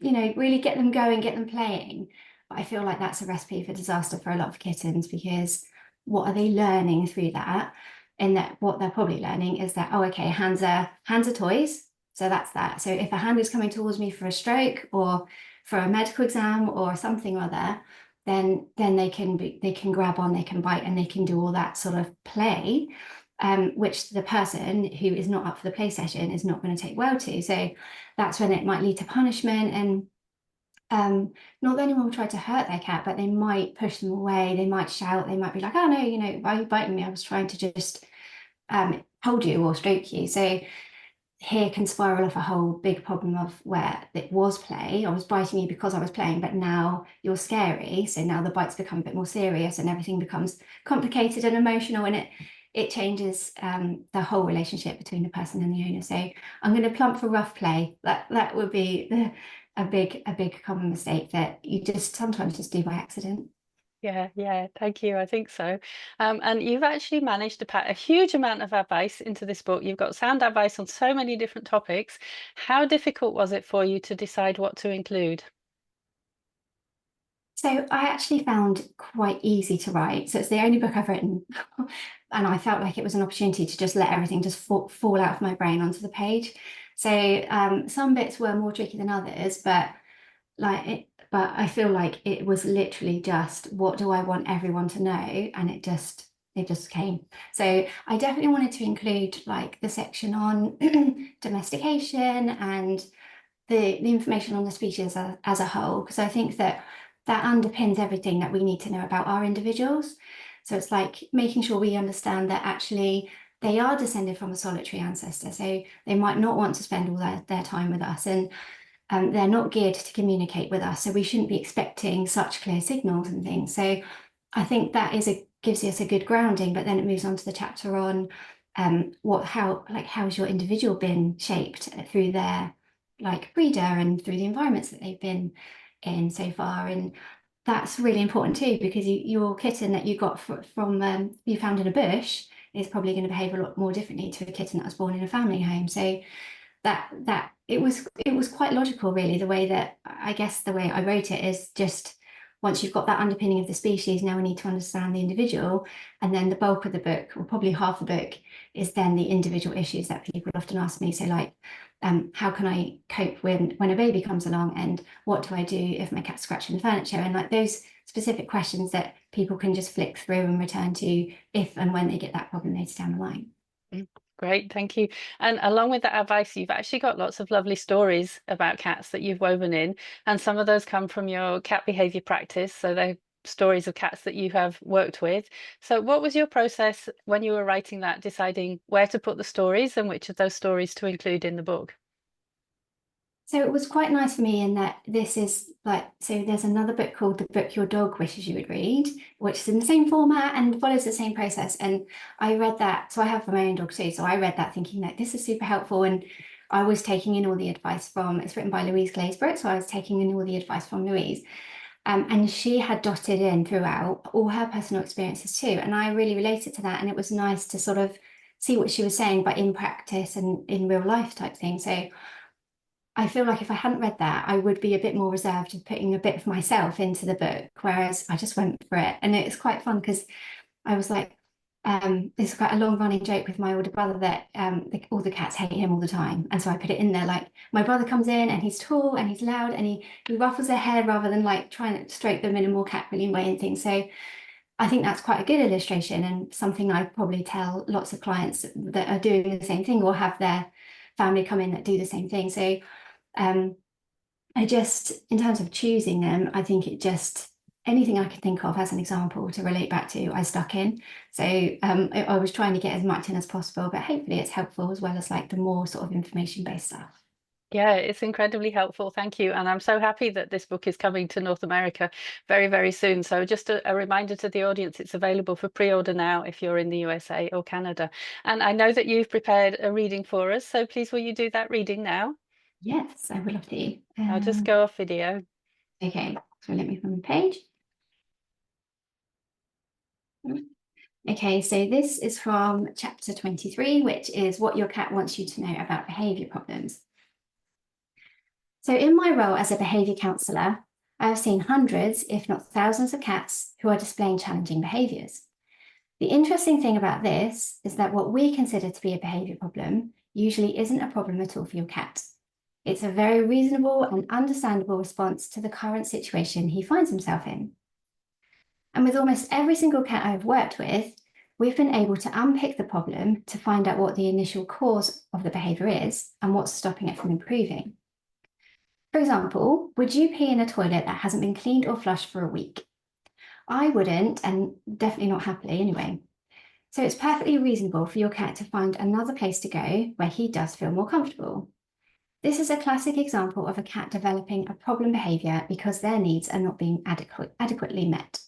you know, really get them going, get them playing. But I feel like that's a recipe for disaster for a lot of kittens, because what are they learning through that? And that what they're probably learning is that, oh, okay, hands are toys. So that's that. So if a hand is coming towards me for a stroke or for a medical exam or something or other, then they can grab on, they can bite, and they can do all that sort of play, which the person who is not up for the play session is not going to take well to. So that's when it might lead to punishment, and not that anyone will try to hurt their cat, but they might push them away, they might shout, they might be like, oh no, you know, why are you biting me? I was trying to just hold you or stroke you. So here can spiral off a whole big problem of where it was play. I was biting you because I was playing, but now you're scary. So now the bites become a bit more serious and everything becomes complicated and emotional, and it changes the whole relationship between the person and the owner. So I'm going to plump for rough play. That would be a big common mistake that you just sometimes just do by accident. Yeah, thank you. I think so. And you've actually managed to pack a huge amount of advice into this book. You've got sound advice on so many different topics. How difficult was it for you to decide what to include? So I actually found quite easy to write. So it's the only book I've written. And I felt like it was an opportunity to just let everything just fall out of my brain onto the page. So some bits were more tricky than others, but I feel like it was literally just, what do I want everyone to know? And it just came. So I definitely wanted to include like the section on domestication and the information on the species as a whole, because I think that underpins everything that we need to know about our individuals. So it's like making sure we understand that actually they are descended from a solitary ancestor. So they might not want to spend all their time with us, and they're not geared to communicate with us. So we shouldn't be expecting such clear signals and things. So I think that gives us a good grounding, but then it moves on to the chapter on how's your individual been shaped through their like breeder and through the environments that they've been in so far. And that's really important too, because your kitten that you got from you found in a bush is probably going to behave a lot more differently to a kitten that was born in a family home. So that it was quite logical, really. The way I wrote it is just, once you've got that underpinning of the species, now we need to understand the individual, and then the bulk of the book, or probably half the book, is then the individual issues that people often ask me. So like, how can I cope when a baby comes along, and what do I do if my cat's scratching the furniture, and like those specific questions that people can just flick through and return to if and when they get that problem later down the line. Great, thank you. And along with that advice, you've actually got lots of lovely stories about cats that you've woven in, and some of those come from your cat behavior practice. So they're stories of cats that you have worked with. So what was your process when you were writing that, deciding where to put the stories and which of those stories to include in the book? So it was quite nice for me in that this is like, so there's another book called The Book Your Dog Wishes You Would Read, which is in the same format and follows the same process. And I read that, so I have my own dog too. So I read that thinking that this is super helpful. And I was taking in all the advice it's written by Louise Glazebrook. So I was taking in all the advice from Louise. And she had dotted in throughout all her personal experiences too. And I really related to that. And it was nice to sort of see what she was saying, but in practice and in real life type thing. So I feel like if I hadn't read that, I would be a bit more reserved of putting a bit of myself into the book, whereas I just went for it. And it's quite fun because I was like, this is quite a long running joke with my older brother that all the cats hate him all the time. And so I put it in there, like, my brother comes in and he's tall and he's loud and he ruffles their hair rather than like trying to stroke them in a more cat-willing way and things. So I think that's quite a good illustration, and something I probably tell lots of clients that are doing the same thing or have their family come in that do the same thing. So I just, in terms of choosing them, I think anything I could think of as an example to relate back to, I stuck in. So I was trying to get as much in as possible, but hopefully it's helpful as well as like the more sort of information-based stuff. Yeah, it's incredibly helpful. Thank you. And I'm so happy that this book is coming to North America very, very soon. So just a reminder to the audience, it's available for pre-order now if you're in the USA or Canada. And I know that you've prepared a reading for us. So please, will you do that reading now? Yes, I would love to. I'll just go off video. Okay, so let me find the page. Okay, so this is from chapter 23, which is what your cat wants you to know about behavior problems. So in my role as a behavior counsellor, I have seen hundreds, if not thousands of cats who are displaying challenging behaviors. The interesting thing about this is that what we consider to be a behavior problem usually isn't a problem at all for your cat. It's a very reasonable and understandable response to the current situation he finds himself in. And with almost every single cat I've worked with, we've been able to unpick the problem to find out what the initial cause of the behavior is and what's stopping it from improving. For example, would you pee in a toilet that hasn't been cleaned or flushed for a week? I wouldn't, and definitely not happily anyway. So it's perfectly reasonable for your cat to find another place to go where he does feel more comfortable. This is a classic example of a cat developing a problem behavior because their needs are not being adequately met.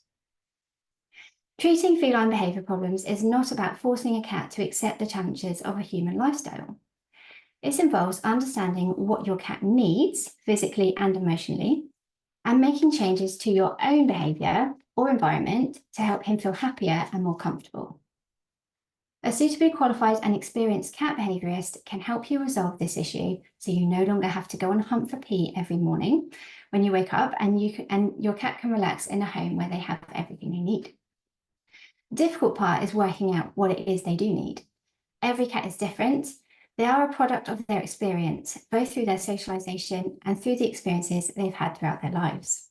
Treating feline behaviour problems is not about forcing a cat to accept the challenges of a human lifestyle. It involves understanding what your cat needs physically and emotionally, and making changes to your own behaviour or environment to help him feel happier and more comfortable. A suitably qualified and experienced cat behaviourist can help you resolve this issue so you no longer have to go on a hunt for pee every morning when you wake up, and your cat can relax in a home where they have everything they need. The difficult part is working out what it is they do need. Every cat is different. They are a product of their experience, both through their socialisation and through the experiences they've had throughout their lives.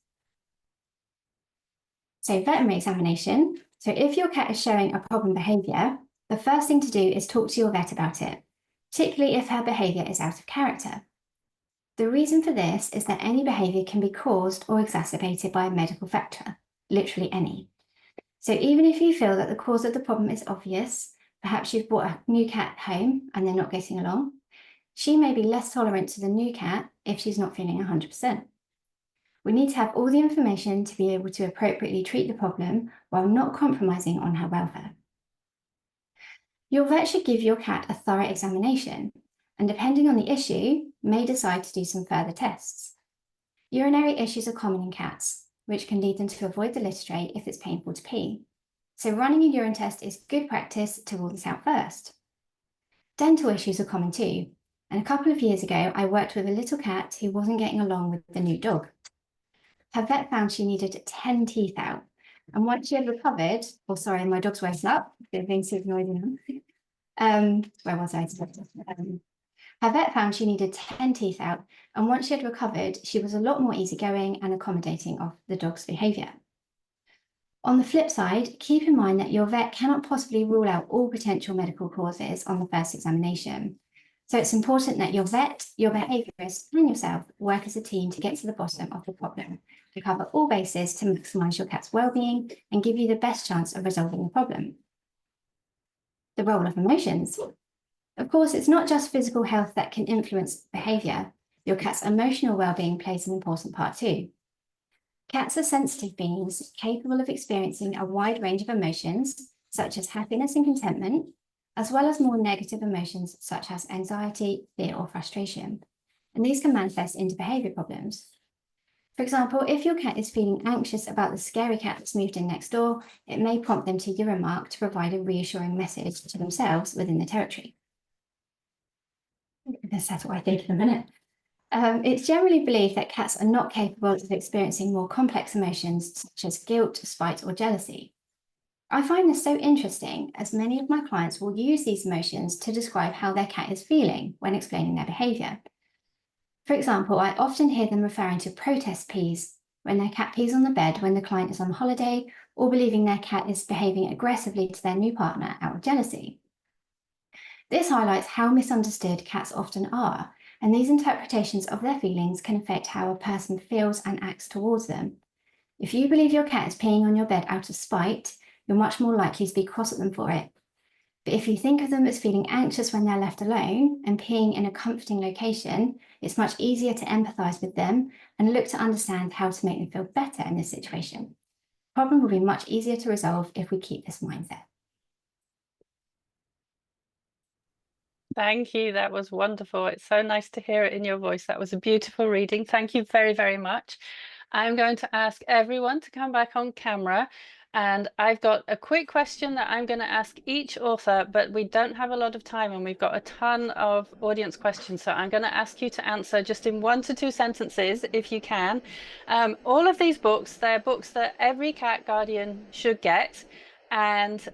So veterinary examination. So if your cat is showing a problem behaviour, the first thing to do is talk to your vet about it, particularly if her behaviour is out of character. The reason for this is that any behaviour can be caused or exacerbated by a medical factor, literally any. So even if you feel that the cause of the problem is obvious, perhaps you've brought a new cat home and they're not getting along, she may be less tolerant to the new cat if she's not feeling 100%. We need to have all the information to be able to appropriately treat the problem while not compromising on her welfare. Your vet should give your cat a thorough examination, and depending on the issue, may decide to do some further tests. Urinary issues are common in cats, which can lead them to avoid the litter tray if it's painful to pee. So running a urine test is good practice to rule this out first. Dental issues are common too, and a couple of years ago, I worked with a little cat who wasn't getting along with the new dog. Her vet found she needed 10 teeth out, and once she had recovered, oh sorry, my dog's waking up, they're being super noisy now. Where was I? Her vet found she needed 10 teeth out, and once she had recovered, she was a lot more easygoing and accommodating of the dog's behaviour. On the flip side, keep in mind that your vet cannot possibly rule out all potential medical causes on the first examination. So it's important that your vet, your behaviourist, and yourself work as a team to get to the bottom of the problem, to cover all bases to maximise your cat's well-being and give you the best chance of resolving the problem. The role of emotions. Of course, it's not just physical health that can influence behaviour. Your cat's emotional well-being plays an important part too. Cats are sensitive beings capable of experiencing a wide range of emotions, such as happiness and contentment, as well as more negative emotions such as anxiety, fear, or frustration. And these can manifest into behaviour problems. For example, if your cat is feeling anxious about the scary cat that's moved in next door, it may prompt them to urine mark to provide a reassuring message to themselves within the territory. I'm going to settle, I think, in a minute. It's generally believed that cats are not capable of experiencing more complex emotions such as guilt, spite, or jealousy. I find this so interesting, as many of my clients will use these emotions to describe how their cat is feeling when explaining their behaviour. For example, I often hear them referring to protest pees when their cat pees on the bed when the client is on holiday, or believing their cat is behaving aggressively to their new partner out of jealousy. This highlights how misunderstood cats often are, and these interpretations of their feelings can affect how a person feels and acts towards them. If you believe your cat is peeing on your bed out of spite, you're much more likely to be cross at them for it. But if you think of them as feeling anxious when they're left alone and peeing in a comforting location, it's much easier to empathise with them and look to understand how to make them feel better in this situation. The problem will be much easier to resolve if we keep this mindset. Thank you. That was wonderful. It's so nice to hear it in your voice. That was a beautiful reading. Thank you very, very much. I'm going to ask everyone to come back on camera. And I've got a quick question that I'm going to ask each author, but we don't have a lot of time and we've got a ton of audience questions. So I'm going to ask you to answer just in 1 to 2 sentences, if you can. All of these books, they're books that every cat guardian should get. And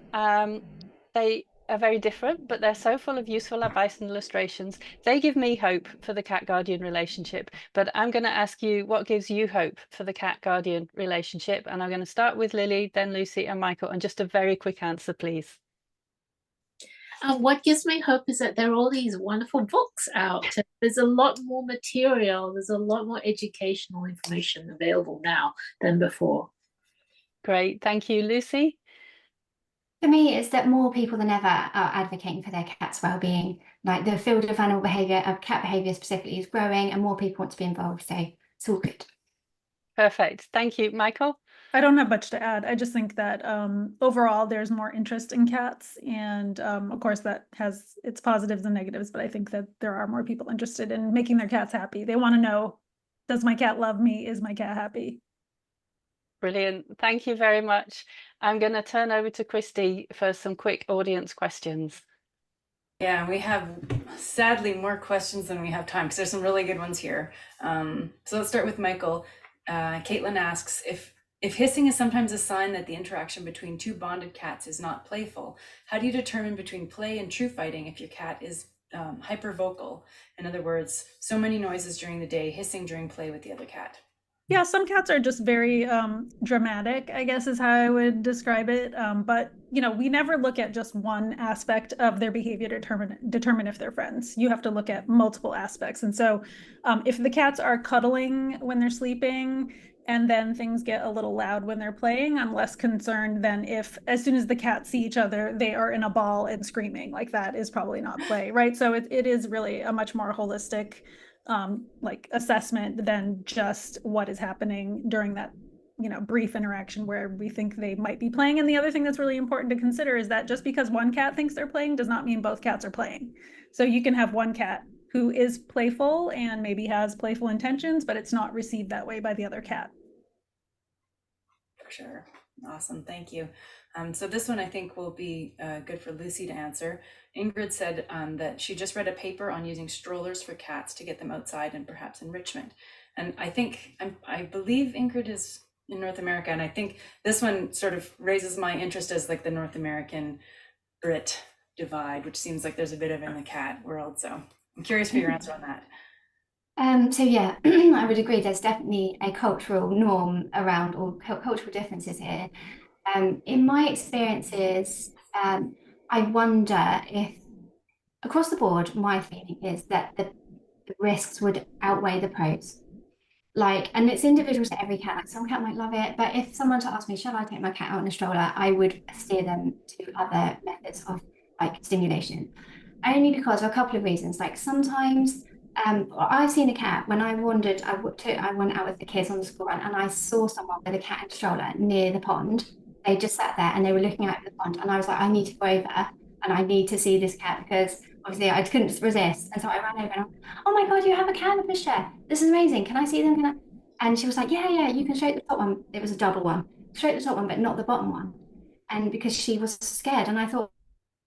they are very different, but they're so full of useful advice and illustrations. They give me hope for the cat guardian relationship, but I'm going to ask you what gives you hope for the cat guardian relationship. And I'm going to start with Lili, then Lucy and Michael, and just a very quick answer, please. What gives me hope is that there are all these wonderful books out. There's a lot more material. There's a lot more educational information available now than before. Great. Thank you, Lucy. For me, it's that more people than ever are advocating for their cat's well-being. Like the field of animal behaviour, of cat behaviour specifically, is growing and more people want to be involved. So it's all good. Perfect. Thank you, Michael. I don't have much to add. I just think that overall there's more interest in cats, and of course that has its positives and negatives, but I think that there are more people interested in making their cats happy. They want to know, does my cat love me? Is my cat happy? Brilliant. Thank you very much. I'm going to turn over to Christy for some quick audience questions. Yeah, we have sadly more questions than we have time because there's some really good ones here. So let's start with Michael. Caitlin asks, if hissing is sometimes a sign that the interaction between two bonded cats is not playful, how do you determine between play and true fighting if your cat is hypervocal? In other words, so many noises during the day, hissing during play with the other cat. Yeah, some cats are just very dramatic, I guess is how I would describe it. But we never look at just one aspect of their behavior to determine if they're friends. You have to look at multiple aspects. And so if the cats are cuddling when they're sleeping and then things get a little loud when they're playing, I'm less concerned than if as soon as the cats see each other, they are in a ball and screaming. Like that is probably not play, right? So it is really a much more holistic like assessment than just what is happening during that brief interaction where we think they might be playing. And the other thing that's really important to consider is that just because one cat thinks they're playing does not mean both cats are playing. So you can have one cat who is playful and maybe has playful intentions, but it's not received that way by the other cat. For sure. Awesome. Thank you. So this one I think will be good for Lucy to answer. Ingrid said that she just read a paper on using strollers for cats to get them outside and perhaps enrichment. And I believe Ingrid is in North America, and I think this one sort of raises my interest as like the North American Brit divide, which seems like there's a bit of in the cat world. So I'm curious for your answer on that. So yeah, I would agree. There's definitely a cultural norm around or cultural differences here. In my experiences, I wonder if across the board, my feeling is that the risks would outweigh the pros. Like, and it's individual to every cat. Like some cat might love it, but if someone to ask me, shall I take my cat out in a stroller, I would steer them to other methods of like stimulation. Only because of a couple of reasons. Like sometimes I've seen a cat when I wandered, I went out with the kids on the school run and I saw someone with a cat in a stroller near the pond. They just sat there and they were looking out at the pond. And I was like, I need to go over and I need to see this cat because obviously I couldn't resist. And so I ran over and I went, oh my God, you have a cat in the pushchair. This is amazing. Can I see them? Can I? And she was like, yeah, you can stroke the top one. It was a double one. Stroke the top one, but not the bottom one. And because she was scared. And I thought,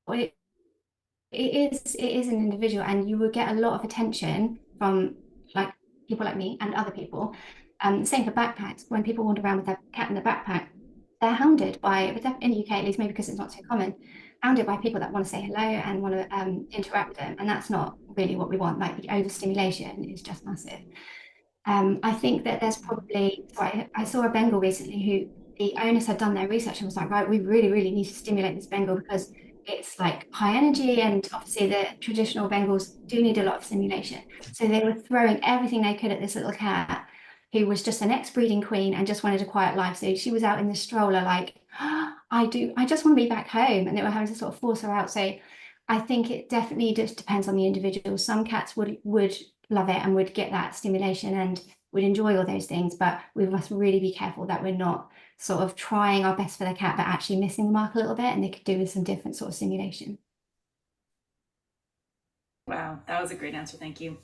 well, it is an individual and you will get a lot of attention from like people like me and other people. Same for backpacks. When people wander around with their cat in the backpack, they're hounded by, in the UK at least, maybe because it's not so common, hounded by people that want to say hello and want to interact with them. And that's not really what we want. Like the overstimulation is just massive. I think that there's probably, so I saw a Bengal recently who the owners had done their research and was like, right, we really, really need to stimulate this Bengal because it's like high energy and obviously the traditional Bengals do need a lot of stimulation. So they were throwing everything they could at this little cat who was just an ex-breeding queen and just wanted a quiet life. So she was out in the stroller like, oh, I just want to be back home. And they were having to sort of force her out. So I think it definitely just depends on the individual. Some cats would love it and would get that stimulation and would enjoy all those things, but we must really be careful that we're not sort of trying our best for the cat, but actually missing the mark a little bit, and they could do with some different sort of stimulation. Wow, that was a great answer. Thank you.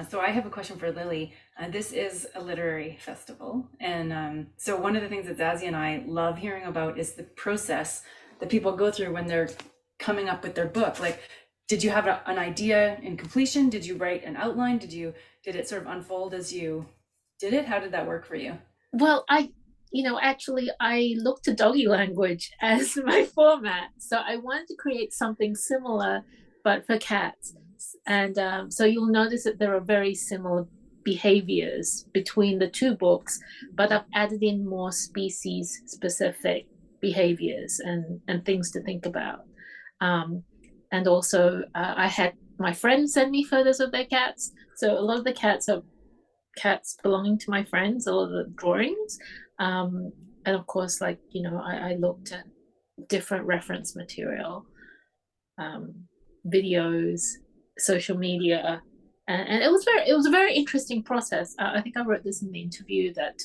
So I have a question for Lili. This is a literary festival. And so one of the things that Zazie and I love hearing about is the process that people go through when they're coming up with their book. Like, did you have an idea in completion? Did you write an outline? Did it sort of unfold as you did it? How did that work for you? Well, actually, I looked to doggy language as my format. So I wanted to create something similar, but for cats. And so you'll notice that there are very similar behaviors between the two books, but I've added in more species specific behaviors and things to think about. And also I had my friends send me photos of their cats. So a lot of the cats are cats belonging to my friends, a lot of the drawings. And of course, like, I looked at different reference material, videos, social media, and it was a very interesting process. I think I wrote this in the interview that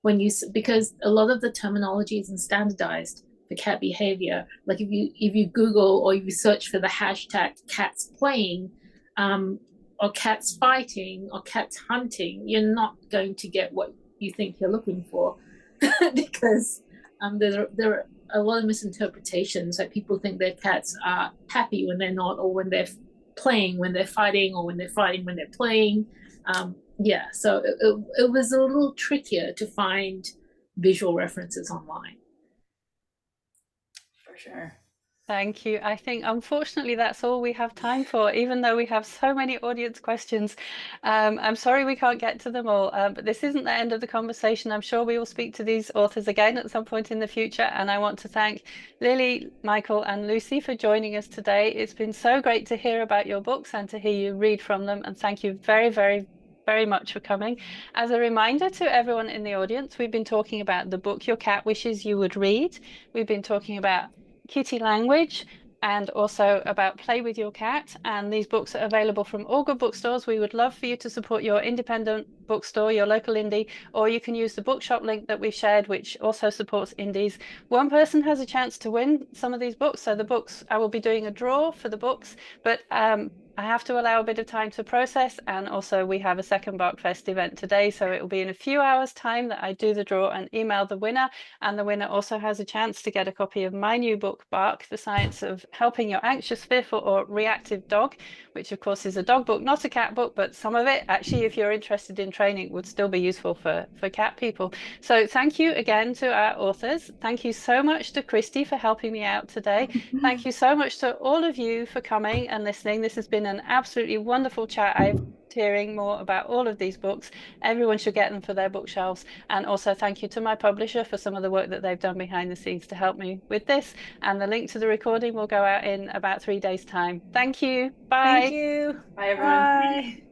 because a lot of the terminology isn't standardized for cat behavior. Like if you Google or you search for the hashtag cats playing, or cats fighting or cats hunting, you're not going to get what you think you're looking for because there are a lot of misinterpretations. Like people think their cats are happy when they're not, or when they're playing when they're fighting, or when they're fighting when they're playing. Yeah, so it was a little trickier to find visual references online. For sure. Thank you. I think, unfortunately, that's all we have time for, even though we have so many audience questions. I'm sorry we can't get to them all, but this isn't the end of the conversation. I'm sure we will speak to these authors again at some point in the future. And I want to thank Lili, Michael, and Lucy for joining us today. It's been so great to hear about your books and to hear you read from them. And thank you very, very, very much for coming. As a reminder to everyone in the audience, we've been talking about the book Your Cat Wishes You Would Read. We've been talking about kitty language and also about Play with Your Cat. And these books are available from all good bookstores. We would love for you to support your independent bookstore, your local indie, or you can use the bookshop link that we've shared, which also supports indies. One person has a chance to win some of these books. So the books, I will be doing a draw for the books, but I have to allow a bit of time to process, and also we have a second BarkFest event today, so it will be in a few hours time that I do the draw and email the winner, and the winner also has a chance to get a copy of my new book, Bark, The Science of Helping Your Anxious, Fearful or Reactive Dog, which of course is a dog book, not a cat book, but some of it actually, if you're interested in training, would still be useful for cat people. So thank you again to our authors. Thank you so much to Christy for helping me out today. Thank you so much to all of you for coming and listening. This has been an absolutely wonderful chat. I've hearing more about all of these books. Everyone should get them for their bookshelves. And also thank you to my publisher for some of the work that they've done behind the scenes to help me with this. And the link to the recording will go out in about 3 days' time. Thank you. Bye. Thank you. Bye, everyone. Bye.